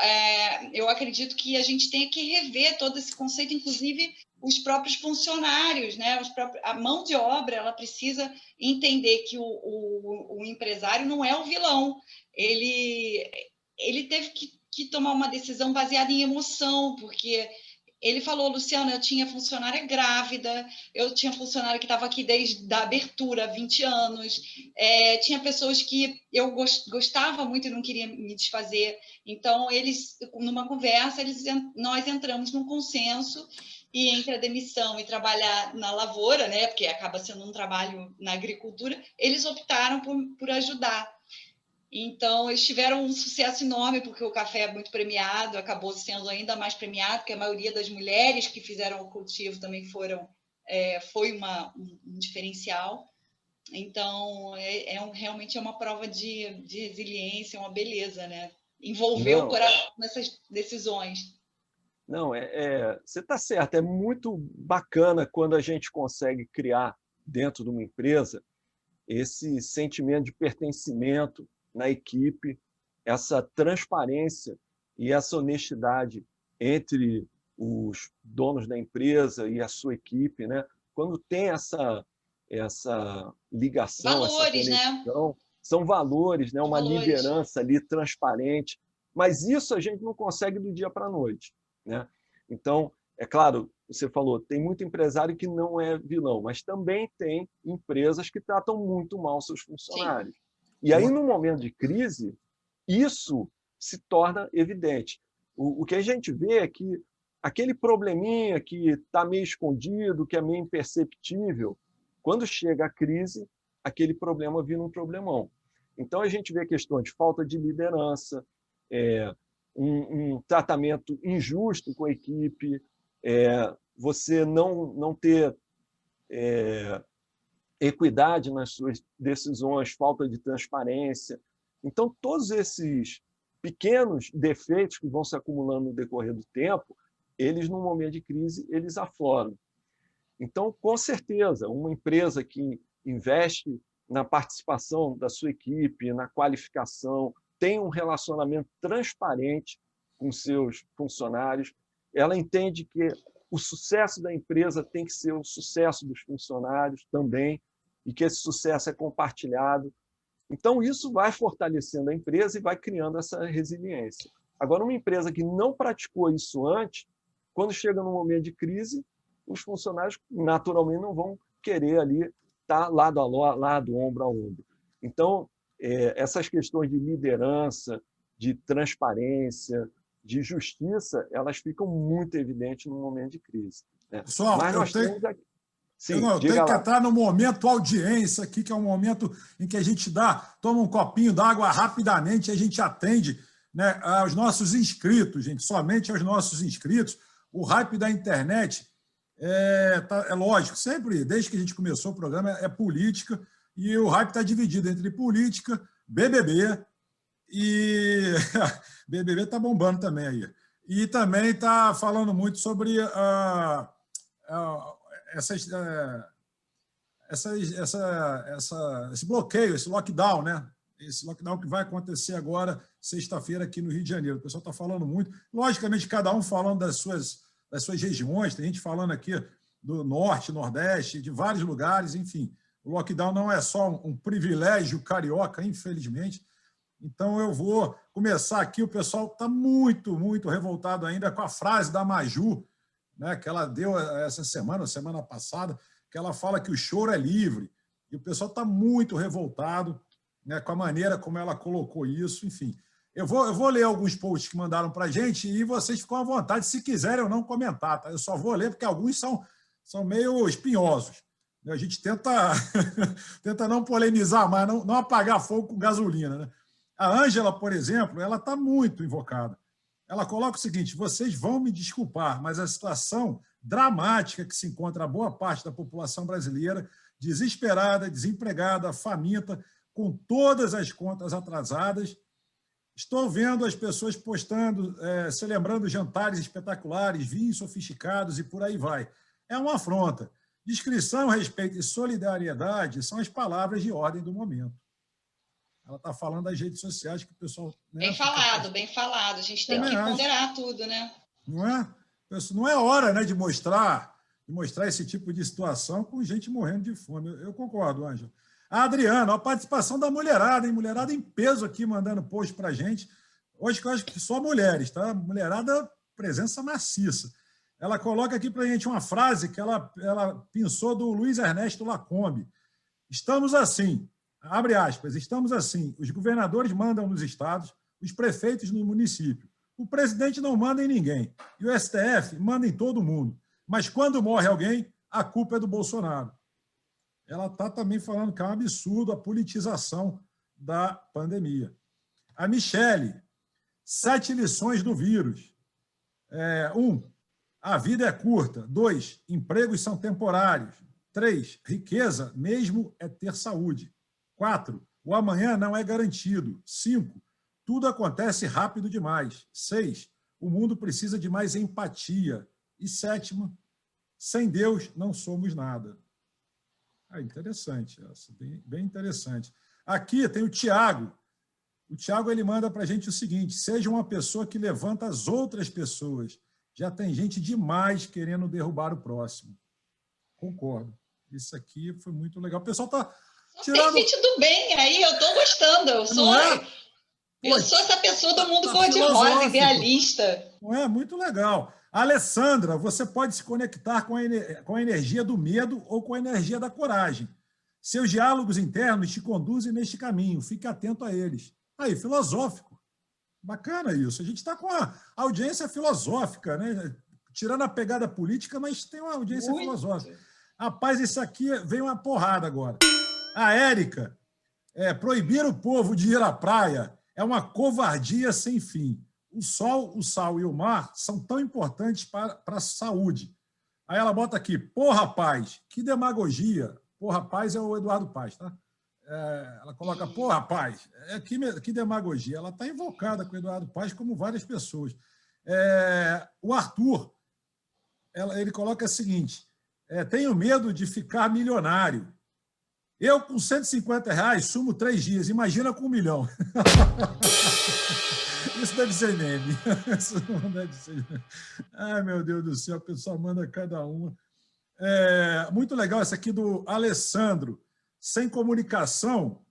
eu acredito que a gente tem que rever todo esse conceito, inclusive os próprios funcionários, né? A mão de obra, ela precisa entender que o empresário não é o vilão. Ele teve que tomar uma decisão baseada em emoção, porque ele falou, Luciano, eu tinha funcionária grávida, eu tinha funcionário que estava aqui desde a abertura, há 20 anos, tinha pessoas que eu gostava muito e não queria me desfazer. Então, numa conversa, nós entramos num consenso, e entre a demissão e trabalhar na lavoura, né, porque acaba sendo um trabalho na agricultura, eles optaram por ajudar. Então, eles tiveram um sucesso enorme, porque o café é muito premiado, acabou sendo ainda mais premiado, porque a maioria das mulheres que fizeram o cultivo também foi um diferencial. Então, realmente é uma prova de resiliência, uma beleza, né? Envolver o coração nessas decisões. Não, você está certo, é muito bacana quando a gente consegue criar dentro de uma empresa esse sentimento de pertencimento na equipe, essa transparência e essa honestidade entre os donos da empresa e a sua equipe, né? Quando tem essa ligação, valores, essa conexão, né? São valores, né? Uma valores. liderança ali transparente, mas isso a gente não consegue do dia para a noite, né? Então, é claro, você falou, tem muito empresário que não é vilão, mas também tem empresas que tratam muito mal seus funcionários. Sim. E aí, no momento de crise, isso se torna evidente. O que a gente vê é que aquele probleminha que está meio escondido, que é meio imperceptível, Quando chega a crise, aquele problema vira um problemão. Então, a gente vê questões de falta de liderança, um tratamento injusto com a equipe, você não ter equidade nas suas decisões, falta de transparência. Então, todos esses pequenos defeitos que vão se acumulando no decorrer do tempo, eles, num momento de crise, eles afloram. Então, com certeza, uma empresa que investe na participação da sua equipe, na qualificação, tem um relacionamento transparente com seus funcionários, ela entende que o sucesso da empresa tem que ser o sucesso dos funcionários também, e que esse sucesso é compartilhado. Então, isso vai fortalecendo a empresa e vai criando essa resiliência. Agora, uma empresa que não praticou isso antes, quando chega num momento de crise, os funcionários naturalmente não vão querer ali estar lado a lado, ombro a ombro. Então, essas questões de liderança, de transparência, de justiça, elas ficam muito evidentes no momento de crise. Pessoal, mas nós temos... Sim, eu tenho que entrar no momento audiência aqui, que é um momento em que a gente toma um copinho d'água rapidamente e a gente atende, né, aos nossos inscritos, gente, somente aos nossos inscritos. O hype da internet é lógico, sempre, desde que a gente começou o programa, é política, e o hype está dividido entre política, BBB, e BBB está bombando também aí. E também está falando muito sobre esse bloqueio, esse lockdown, né? Esse lockdown que vai acontecer agora, sexta-feira, aqui no Rio de Janeiro. O pessoal está falando muito. Logicamente, cada um falando das suas regiões, tem gente falando aqui do Norte, Nordeste, de vários lugares, enfim. O lockdown não é só um privilégio carioca, infelizmente. Então, eu vou começar aqui. O pessoal está muito, muito revoltado ainda com a frase da Maju, né, que ela deu essa semana passada, que ela fala que o choro é livre. E o pessoal está muito revoltado, né, com a maneira como ela colocou isso. Enfim, eu vou ler alguns posts que mandaram para a gente e vocês ficam à vontade, se quiserem ou não comentar. Tá? Eu só vou ler porque alguns são meio espinhosos. A gente tenta não polemizar, mas não apagar fogo com gasolina. Né? A Ângela, por exemplo, ela está muito invocada. Ela coloca o seguinte: vocês vão me desculpar, mas a situação dramática que se encontra a boa parte da população brasileira, desesperada, desempregada, faminta, com todas as contas atrasadas. Estou vendo as pessoas postando, celebrando jantares espetaculares, vinhos sofisticados e por aí vai. É uma afronta. Discrição, respeito e solidariedade são as palavras de ordem do momento. Ela está falando das redes sociais que o pessoal... Né, bem falado. A gente tem que ponderar tudo, né? Não é? Não é hora, né, de mostrar esse tipo de situação com gente morrendo de fome. Eu concordo, Ângela. A Adriana, a participação da mulherada, hein? Mulherada em peso aqui, mandando post para a gente. Hoje, eu acho que só mulheres, tá? Mulherada, presença maciça. Ela coloca aqui para a gente uma frase que ela pensou do Luiz Ernesto Lacombe. Estamos assim, abre aspas, estamos assim, os governadores mandam nos estados, os prefeitos no município. O presidente não manda em ninguém. E o STF manda em todo mundo. Mas quando morre alguém, a culpa é do Bolsonaro. Ela está também falando que é um absurdo a politização da pandemia. A Michele, 7 lições do vírus. 1, a vida é curta. 2, empregos são temporários. 3, riqueza mesmo é ter saúde. 4, o amanhã não é garantido. 5, tudo acontece rápido demais. 6, o mundo precisa de mais empatia. E 7, sem Deus não somos nada. Interessante, essa, bem interessante. Aqui tem o Tiago. O Tiago ele manda para a gente o seguinte: seja uma pessoa que levanta as outras pessoas. Já tem gente demais querendo derrubar o próximo. Concordo. Isso aqui foi muito legal. O pessoal está tirando... Tem gente do bem aí, eu estou gostando. Eu sou essa pessoa do mundo cor-de-rosa, idealista. Não é? Muito legal. Alessandra, você pode se conectar com a energia do medo ou com a energia da coragem. Seus diálogos internos te conduzem neste caminho. Fique atento a eles. Aí, filosófico. Bacana isso. A gente está com a audiência filosófica, né? Tirando a pegada política, mas tem uma audiência filosófica. Rapaz, isso aqui vem uma porrada agora. A Érica, proibir o povo de ir à praia é uma covardia sem fim. O sol, o sal e o mar são tão importantes para a saúde. Aí ela bota aqui, porra, paz, que demagogia. Porra, paz é o Eduardo Paz, tá? Ela coloca, porra, paz, que demagogia. Ela está invocada com o Eduardo Paz, como várias pessoas. O Arthur, ele coloca o seguinte, tenho medo de ficar milionário. Eu, com R$150, sumo 3 dias. Imagina com 1 milhão. Isso deve ser meme. Isso não deve ser. Ai, meu Deus do céu, a pessoa manda cada uma. Muito legal essa aqui do Alessandro. Sem comunicação...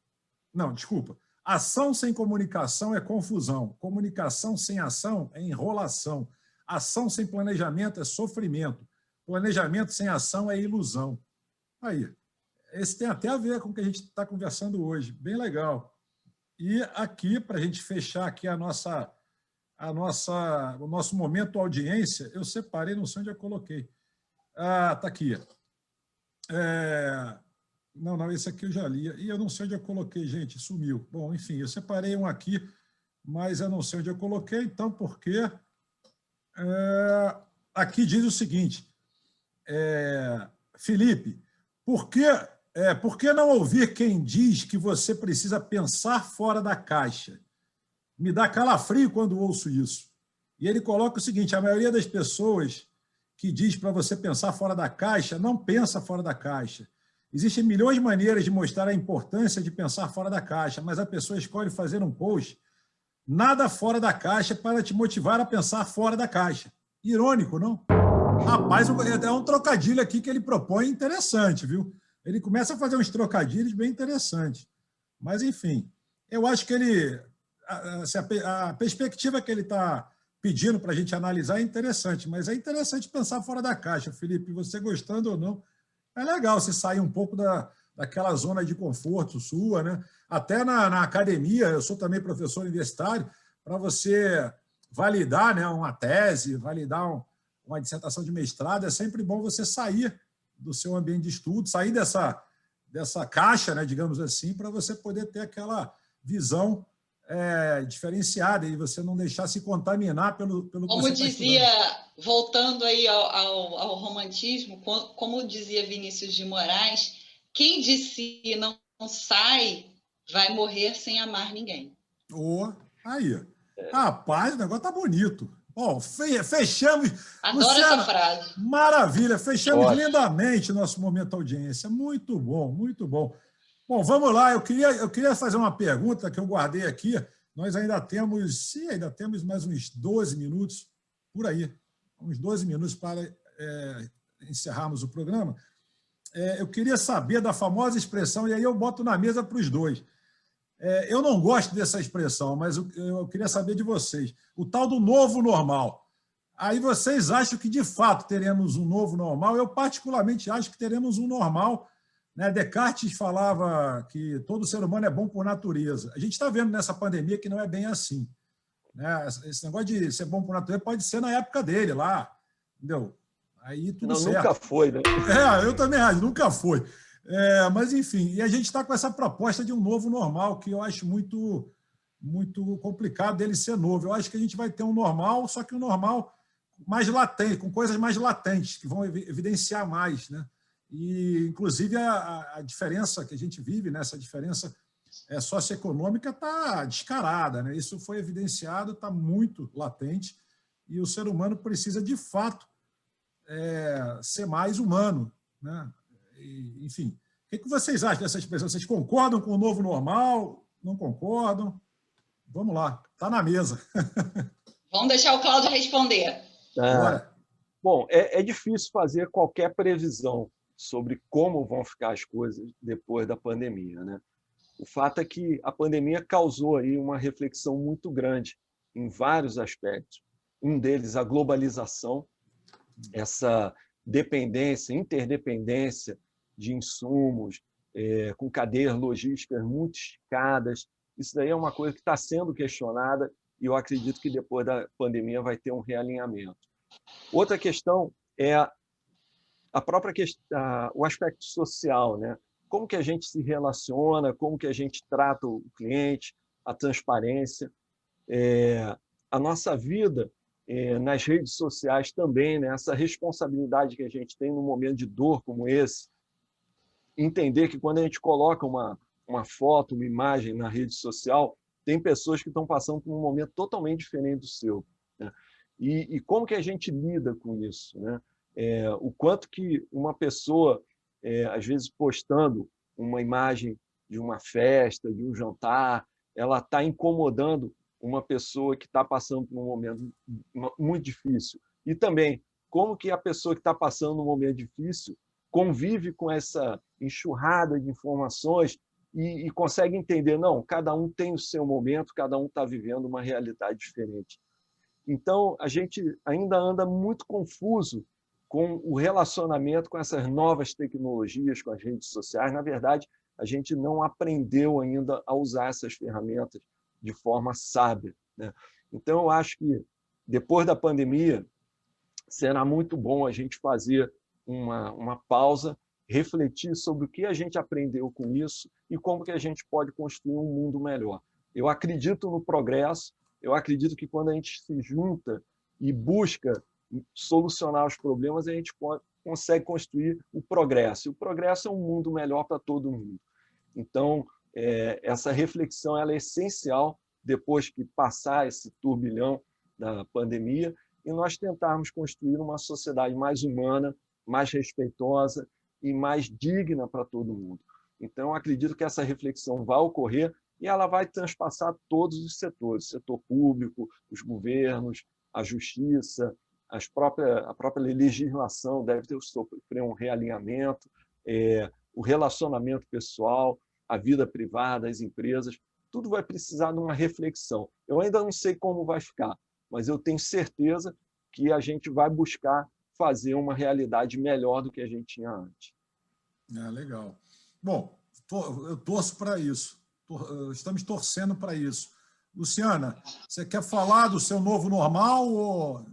Não, desculpa. Ação sem comunicação é confusão. Comunicação sem ação é enrolação. Ação sem planejamento é sofrimento. Planejamento sem ação é ilusão. Aí. Esse tem até a ver com o que a gente está conversando hoje. Bem legal. E aqui, para a gente fechar aqui o nosso momento audiência, eu separei, não sei onde eu coloquei. Ah, está aqui. Não, esse aqui eu já li. E eu não sei onde eu coloquei, gente, sumiu. Bom, enfim, eu separei um aqui, mas eu não sei onde eu coloquei, então, porque aqui diz o seguinte, Felipe, por que não ouvir quem diz que você precisa pensar fora da caixa? Me dá calafrio quando ouço isso. E ele coloca o seguinte, a maioria das pessoas que diz para você pensar fora da caixa, não pensa fora da caixa. Existem milhões de maneiras de mostrar a importância de pensar fora da caixa, mas a pessoa escolhe fazer um post nada fora da caixa para te motivar a pensar fora da caixa. Irônico, não? Rapaz, é um trocadilho aqui que ele propõe interessante, viu? Ele começa a fazer uns trocadilhos bem interessantes. Mas, enfim, eu acho que a perspectiva que ele está pedindo para a gente analisar é interessante, mas é interessante pensar fora da caixa, Felipe, você gostando ou não. É legal você sair um pouco daquela zona de conforto sua, né? Até na academia, eu sou também professor universitário, para você validar, né, uma tese, validar uma dissertação de mestrado, é sempre bom você sair do seu ambiente de estudo, sair dessa caixa, né, digamos assim, para você poder ter aquela visão diferenciada e você não deixar se contaminar pelo que como você dizia, está estudando. voltando aí ao romantismo, como dizia Vinícius de Moraes, quem de si não sai vai morrer sem amar ninguém. Aí. Rapaz, o negócio tá bonito. Bom, fechamos. Adoro Luciana, essa frase. Maravilha, fechamos lindamente nosso momento audiência. Muito bom, muito bom. Bom, vamos lá. Eu queria fazer uma pergunta que eu guardei aqui. Nós ainda temos mais uns 12 minutos, por aí, uns 12 minutos para encerrarmos o programa. Eu queria saber da famosa expressão, e aí eu boto na mesa para os dois. Eu não gosto dessa expressão, mas eu queria saber de vocês. O tal do novo normal. Aí vocês acham que, de fato, teremos um novo normal? Eu, particularmente, acho que teremos um normal. Né? Descartes falava que todo ser humano é bom por natureza. A gente está vendo nessa pandemia que não é bem assim. Né? Esse negócio de ser bom por natureza pode ser na época dele, lá. Entendeu? Aí tudo certo. Nunca foi, né? Eu também acho, nunca foi. Mas, enfim, e a gente está com essa proposta de um novo normal, que eu acho muito, muito complicado dele ser novo. Eu acho que a gente vai ter um normal, só que um normal mais latente, com coisas mais latentes, que vão evidenciar mais. Né? E, inclusive, a diferença que a gente vive, né? Essa diferença socioeconômica está descarada. Né? Isso foi evidenciado, está muito latente, e o ser humano precisa, de fato, ser mais humano. Né? Enfim, o que vocês acham dessa expressão? Vocês concordam com o novo normal? Não concordam? Vamos lá, está na mesa. Vamos deixar o Cláudio responder. Bom, é difícil fazer qualquer previsão sobre como vão ficar as coisas depois da pandemia. Né? O fato é que a pandemia causou aí uma reflexão muito grande em vários aspectos. Um deles, a globalização, essa dependência, interdependência de insumos, com cadeias logísticas muito esticadas. Isso daí é uma coisa que está sendo questionada e eu acredito que depois da pandemia vai ter um realinhamento. Outra questão é a própria o aspecto social, né? Como que a gente se relaciona, como que a gente trata o cliente, a transparência, a nossa vida nas redes sociais também, né? Essa responsabilidade que a gente tem num momento de dor como esse, entender que quando a gente coloca uma foto, uma imagem na rede social, tem pessoas que estão passando por um momento totalmente diferente do seu, né? E como que a gente lida com isso, né? O quanto que uma pessoa, às vezes postando uma imagem de uma festa, de um jantar, ela está incomodando uma pessoa que está passando por um momento muito difícil. E também, como que a pessoa que está passando um momento difícil convive com essa enxurrada de informações e consegue entender, não, cada um tem o seu momento, cada um está vivendo uma realidade diferente. Então, a gente ainda anda muito confuso com o relacionamento com essas novas tecnologias, com as redes sociais. Na verdade, a gente não aprendeu ainda a usar essas ferramentas de forma sábia, né? Então, eu acho que, depois da pandemia, será muito bom a gente fazer uma pausa, refletir sobre o que a gente aprendeu com isso e como que a gente pode construir um mundo melhor. Eu acredito no progresso, eu acredito que quando a gente se junta e busca solucionar os problemas, a gente consegue construir o progresso. E o progresso é um mundo melhor para todo mundo. Então, essa reflexão ela é essencial depois que passar esse turbilhão da pandemia e nós tentarmos construir uma sociedade mais humana, mais respeitosa e mais digna para todo mundo. Então, acredito que essa reflexão vai ocorrer e ela vai transpassar todos os setores, o setor público, os governos, a justiça, a própria legislação deve sofrer um realinhamento, o relacionamento pessoal, a vida privada, as empresas, tudo vai precisar de uma reflexão. Eu ainda não sei como vai ficar, mas eu tenho certeza que a gente vai buscar fazer uma realidade melhor do que a gente tinha antes. Legal. Bom, eu torço para isso. Estamos torcendo para isso. Luciana, você quer falar do seu novo normal ou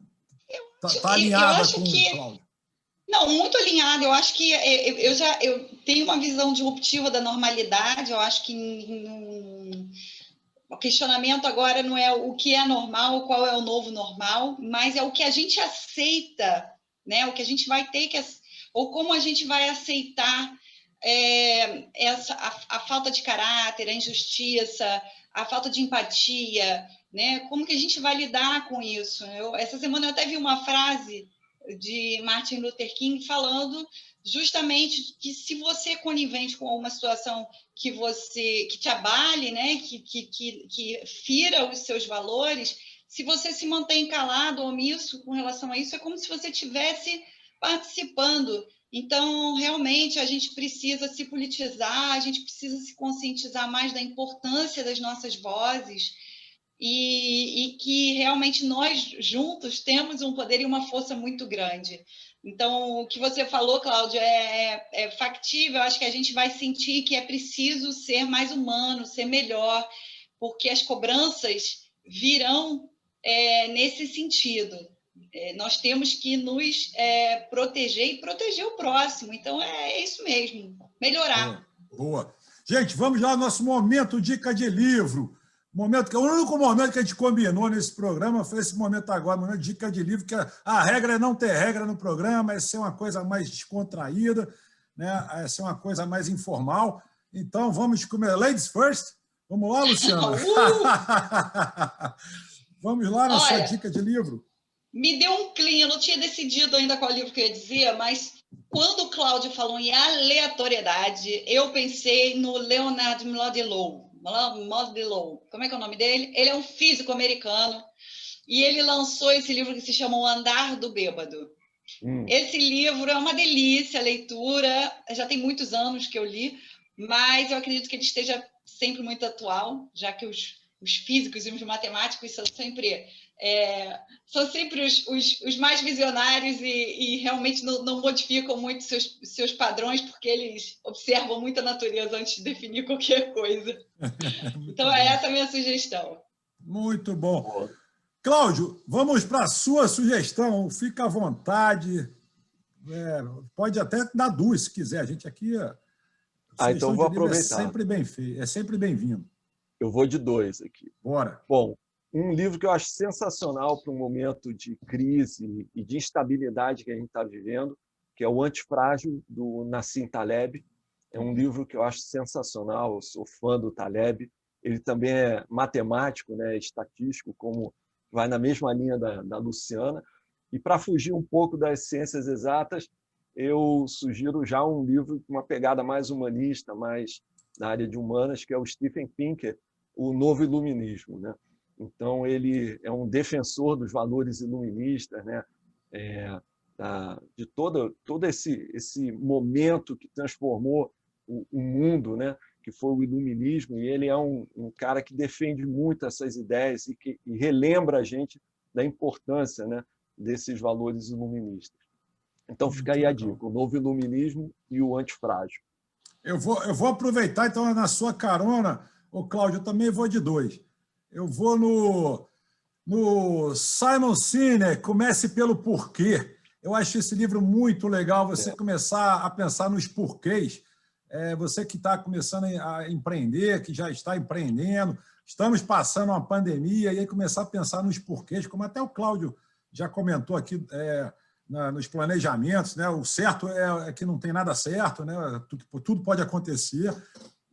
está alinhada com o Cláudio? Não, muito alinhada. Eu acho que eu tenho uma visão disruptiva da normalidade. Eu acho que o questionamento agora não é o que é normal, qual é o novo normal, mas é o que a gente aceita, né? O que a gente vai ter que... Ou como a gente vai aceitar a falta de caráter, a injustiça, a falta de empatia, né? Como que a gente vai lidar com isso? Essa semana eu até vi uma frase de Martin Luther King falando justamente que se você é conivente com uma situação que te abale, né, que fira os seus valores, se você se mantém calado ou omisso com relação a isso, é como se você estivesse participando. Então, realmente, a gente precisa se politizar, a gente precisa se conscientizar mais da importância das nossas vozes e que realmente nós juntos temos um poder e uma força muito grande. Então, o que você falou, Cláudio, é factível. Acho que a gente vai sentir que é preciso ser mais humano, ser melhor, porque as cobranças virão nesse sentido. Nós temos que nos proteger e proteger o próximo. Então, é isso mesmo, melhorar. Boa. Gente, vamos lá, nosso momento dica de livro. O único momento que a gente combinou nesse programa foi esse momento agora, momento de dica de livro, que a regra é não ter regra no programa, é ser uma coisa mais descontraída, né? É ser uma coisa mais informal. Então, vamos comer. Ladies first? Vamos lá, Luciana? Vamos lá na sua dica de livro? Me deu um clean, eu não tinha decidido ainda qual livro que eu ia dizer, mas quando o Cláudio falou em aleatoriedade, eu pensei no Leonard Mlodinow. Como é que é o nome dele? Ele é um físico americano e ele lançou esse livro que se chama O Andar do Bêbado. Esse livro é uma delícia, a leitura, já tem muitos anos que eu li, mas eu acredito que ele esteja sempre muito atual, já que os físicos e os matemáticos são sempre os mais visionários e realmente não modificam muito seus padrões, porque eles observam muito a natureza antes de definir qualquer coisa. Então, essa a minha sugestão. Muito bom. Cláudio, vamos para a sua sugestão. Fica à vontade. Pode até dar 2, se quiser. A gente aqui... Então vou aproveitar. É sempre bem-vindo. Eu vou de 2 aqui. Bora. Bom, um livro que eu acho sensacional para um momento de crise e de instabilidade que a gente está vivendo, que é O Antifrágil, do Nassim Taleb. É um livro que eu acho sensacional, eu sou fã do Taleb. Ele também é matemático, né, estatístico, como vai na mesma linha da Luciana. E para fugir um pouco das ciências exatas, eu sugiro já um livro com uma pegada mais humanista, mais na área de humanas, que é o Steven Pinker, O Novo Iluminismo, né? Então, ele é um defensor dos valores iluministas, né? De todo esse momento que transformou o mundo, né? Que foi o iluminismo, e ele é um cara que defende muito essas ideias e relembra a gente da importância, né, desses valores iluministas. Então, fica aí a dica, o Novo Iluminismo e o Antifrágil. Eu vou aproveitar, então, na sua carona, Cláudio, eu também vou de 2. Eu vou no Simon Sinek, Comece pelo Porquê. Eu acho esse livro muito legal, você começar a pensar nos porquês. Você que está começando a empreender, que já está empreendendo, estamos passando uma pandemia, e aí começar a pensar nos porquês, como até o Cláudio já comentou aqui nos planejamentos, né? O certo é que não tem nada certo, né? Tudo pode acontecer,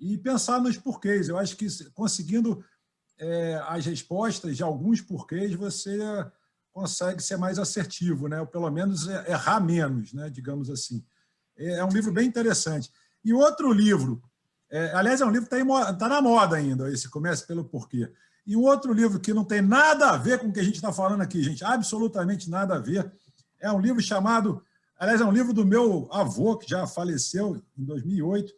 e pensar nos porquês. Eu acho que conseguindo as respostas de alguns porquês, você consegue ser mais assertivo, né? Ou pelo menos errar menos, né? Digamos assim. É um livro bem interessante. E outro livro, aliás, é um livro que está na moda ainda, esse Comece pelo Porquê. E um outro livro que não tem nada a ver com o que a gente está falando aqui, gente, absolutamente nada a ver, é um livro chamado, aliás, é um livro do meu avô, que já faleceu em 2008,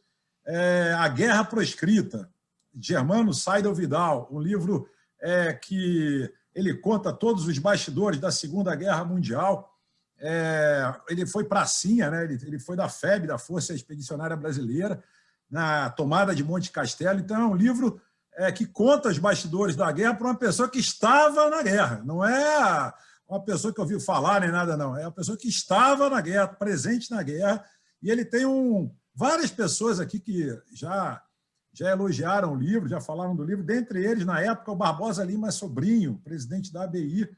A Guerra Proscrita, de Germano Seidel-Vidal, um livro que ele conta todos os bastidores da Segunda Guerra Mundial. Ele foi pracinha, né? Ele foi da FEB, da Força Expedicionária Brasileira, na tomada de Monte Castelo. Então, é um livro que conta os bastidores da guerra para uma pessoa que estava na guerra. Não é uma pessoa que ouviu falar nem nada, não. É uma pessoa que estava na guerra, presente na guerra. E ele tem várias pessoas aqui que já elogiaram o livro, já falaram do livro. Dentre eles, na época, o Barbosa Lima Sobrinho, presidente da ABI,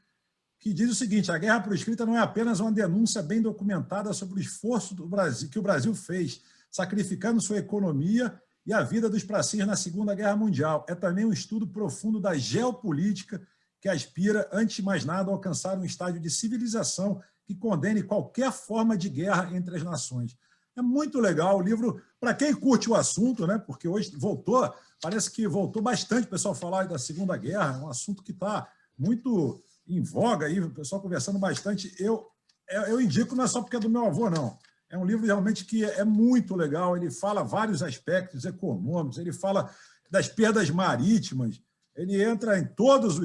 que diz o seguinte: a guerra proscrita não é apenas uma denúncia bem documentada sobre o esforço que o Brasil fez, sacrificando sua economia e a vida dos pracinhas na Segunda Guerra Mundial. É também um estudo profundo da geopolítica que aspira, antes de mais nada, a alcançar um estágio de civilização que condene qualquer forma de guerra entre as nações. É muito legal o livro, para quem curte o assunto, né? Porque hoje parece que voltou bastante o pessoal falar da Segunda Guerra, é um assunto que está muito em voga aí, o pessoal conversando bastante. Eu indico, não é só porque é do meu avô, não. É um livro realmente que é muito legal, ele fala vários aspectos econômicos, ele fala das perdas marítimas, ele entra em todos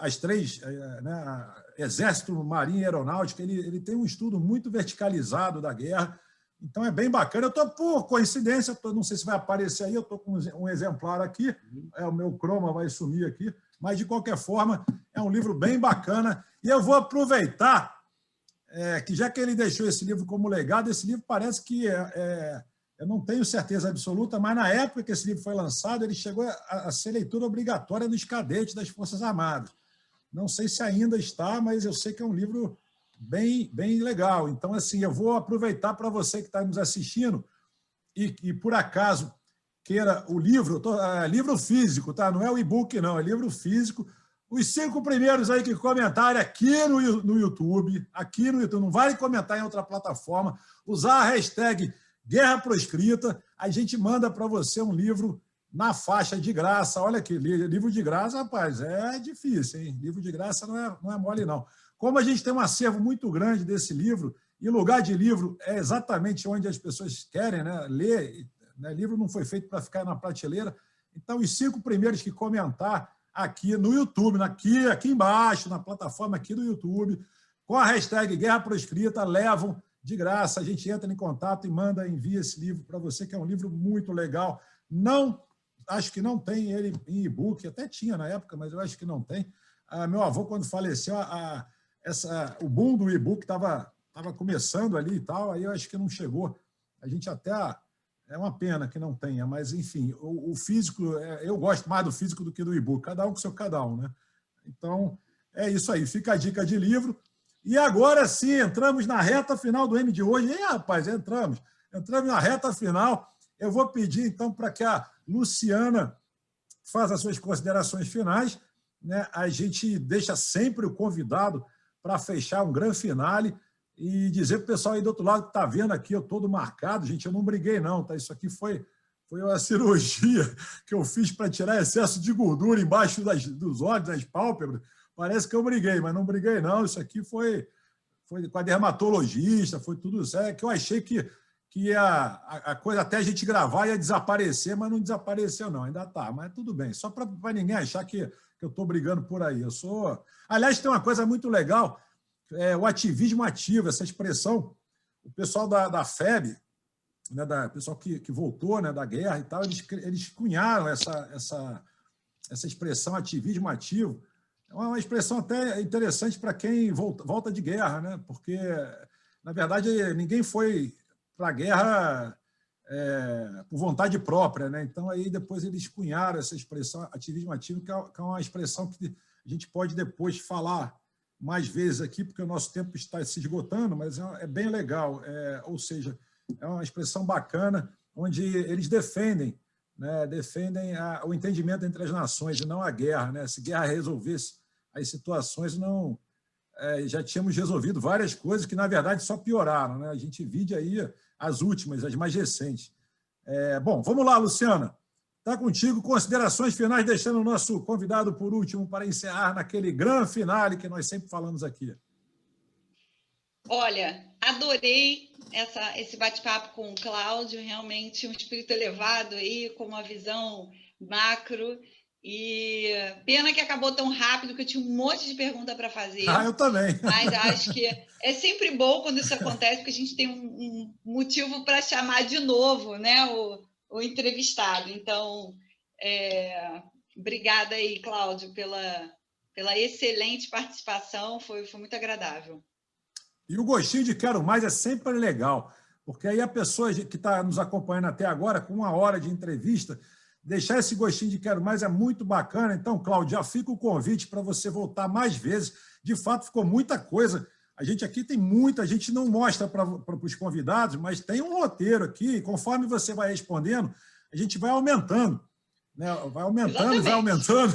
as três, né, Exército, Marinha e Aeronáutica, ele tem um estudo muito verticalizado da guerra, então é bem bacana. Eu estou, por coincidência, não sei se vai aparecer aí, eu estou com um exemplar aqui, o meu croma vai sumir aqui, mas, de qualquer forma, é um livro bem bacana. E eu vou aproveitar que, já que ele deixou esse livro como legado, esse livro parece que, eu não tenho certeza absoluta, mas na época que esse livro foi lançado, ele chegou a ser leitura obrigatória dos cadetes das Forças Armadas. Não sei se ainda está, mas eu sei que é um livro bem, bem legal. Então, assim, eu vou aproveitar para você que está nos assistindo e por acaso, queira o livro, livro físico, tá? Não é o e-book, não, é livro físico. Os 5 primeiros aí que comentarem aqui no YouTube, não vale comentar em outra plataforma, usar a hashtag Guerra Proscrita, a gente manda para você um livro na faixa de graça. Olha aqui, livro de graça, rapaz, é difícil, hein? Livro de graça não é mole, não. Como a gente tem um acervo muito grande desse livro, e lugar de livro é exatamente onde as pessoas querem, né, ler. Né? Livro não foi feito para ficar na prateleira. Então, os 5 primeiros que comentar aqui no YouTube, aqui embaixo, na plataforma aqui do YouTube, com a hashtag Guerra Proscrita, levam de graça. A gente entra em contato e envia esse livro para você, que é um livro muito legal. Acho que não tem ele em e-book, até tinha na época, mas eu acho que não tem. Meu avô, quando faleceu, o boom do e-book estava estava começando ali e tal, aí eu acho que não chegou. A gente até... É uma pena que não tenha, mas, enfim, o físico... Eu gosto mais do físico do que do e-book. Cada um com seu cada um, né? Então, é isso aí. Fica a dica de livro. E agora sim, entramos na reta final do M de hoje. E, rapaz, entramos na reta final. Eu vou pedir, então, para que a Luciana faça as suas considerações finais, né? A gente deixa sempre o convidado para fechar um grande finale e dizer para o pessoal aí do outro lado que está vendo aqui, eu todo marcado, gente, eu não briguei não, tá? Isso aqui foi uma cirurgia que eu fiz para tirar excesso de gordura embaixo dos olhos, das pálpebras. Parece que eu briguei, mas não briguei não, isso aqui foi com a dermatologista, foi tudo certo, que eu achei que a coisa até a gente gravar ia desaparecer, mas não desapareceu não, ainda está, mas tudo bem, só para ninguém achar que eu estou brigando por aí. Aliás, tem uma coisa muito legal, o ativismo ativo, essa expressão, o pessoal da FEB, né, o pessoal que voltou, né, da guerra e tal, eles cunharam essa expressão ativismo ativo. É uma expressão até interessante para quem volta de guerra, né? Porque, na verdade, ninguém foi para a guerra por vontade própria, né? Então, aí depois eles cunharam essa expressão ativismo ativo, que é uma expressão que a gente pode depois falar mais vezes aqui, porque o nosso tempo está se esgotando, mas é bem legal. Ou seja, é uma expressão bacana, onde eles defendem o entendimento entre as nações e não a guerra, né? Se guerra resolvesse as situações, já tínhamos resolvido várias coisas que, na verdade, só pioraram, né? A gente vide aí as últimas, as mais recentes. Bom, vamos lá, Luciana. Está contigo, considerações finais, deixando o nosso convidado por último para encerrar naquele grande finale que nós sempre falamos aqui. Olha, adorei esse bate-papo com o Cláudio, realmente um espírito elevado aí, com uma visão macro, e pena que acabou tão rápido, que eu tinha um monte de pergunta para fazer. Eu também. Mas acho que é sempre bom quando isso acontece, porque a gente tem um motivo para chamar de novo, né, o entrevistado. Então, obrigada aí, Cláudio, pela excelente participação, foi muito agradável. E o gostinho de quero mais é sempre legal, porque aí a pessoa que está nos acompanhando até agora, com 1 hora de entrevista, deixar esse gostinho de quero mais é muito bacana. Então, Cláudio, já fica o convite para você voltar mais vezes. De fato, ficou muita coisa. A gente aqui tem muita, a gente não mostra para os convidados, mas tem um roteiro aqui, e conforme você vai respondendo, a gente vai aumentando. Né? Vai aumentando. Exatamente. Vai aumentando.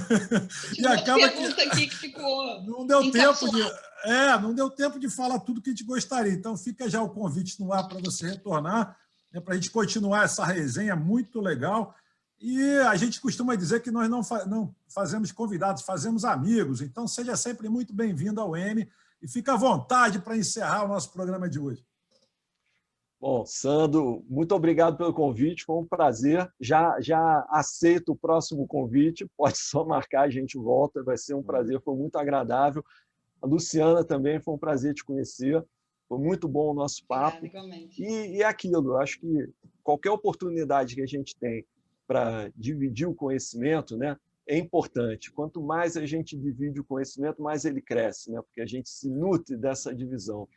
E acaba que ficou não deu tempo de falar tudo que a gente gostaria. Então, fica já o convite no ar para você retornar, né, para a gente continuar essa resenha muito legal. E a gente costuma dizer que nós não fazemos convidados, fazemos amigos. Então, seja sempre muito bem-vindo ao M e fica à vontade para encerrar o nosso programa de hoje. Bom, Sandro, muito obrigado pelo convite, foi um prazer. Já aceito o próximo convite, pode só marcar, a gente volta, vai ser um prazer, foi muito agradável. A Luciana também, foi um prazer te conhecer, foi muito bom o nosso papo. E é aquilo, eu acho que qualquer oportunidade que a gente tem para dividir o conhecimento, né, é importante. Quanto mais a gente divide o conhecimento, mais ele cresce, né, porque a gente se nutre dessa divisão.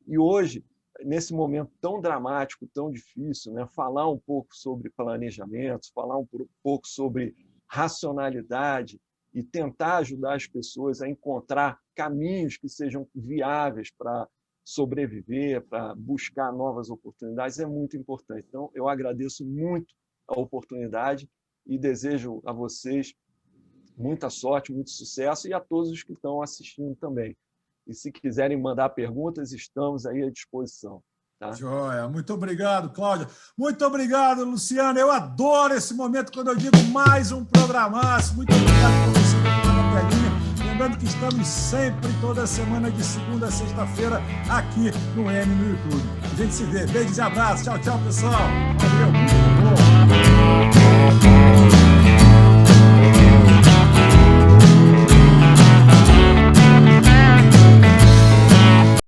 E hoje, nesse momento tão dramático, tão difícil, né, falar um pouco sobre planejamento, falar um pouco sobre racionalidade e tentar ajudar as pessoas a encontrar caminhos que sejam viáveis para sobreviver, para buscar novas oportunidades, é muito importante. Então, eu agradeço muito a oportunidade e desejo a vocês muita sorte, muito sucesso e a todos os que estão assistindo também. E se quiserem mandar perguntas, estamos aí à disposição. Tá? Joia. Muito obrigado, Cláudia. Muito obrigado, Luciana. Eu adoro esse momento quando eu digo mais um programaço. Muito obrigado por você que está na telinha. Lembrando que estamos sempre, toda semana, de segunda a sexta-feira, aqui no M no YouTube. A gente se vê. Beijos e abraços. Tchau, tchau, pessoal. Valeu. Muito bom.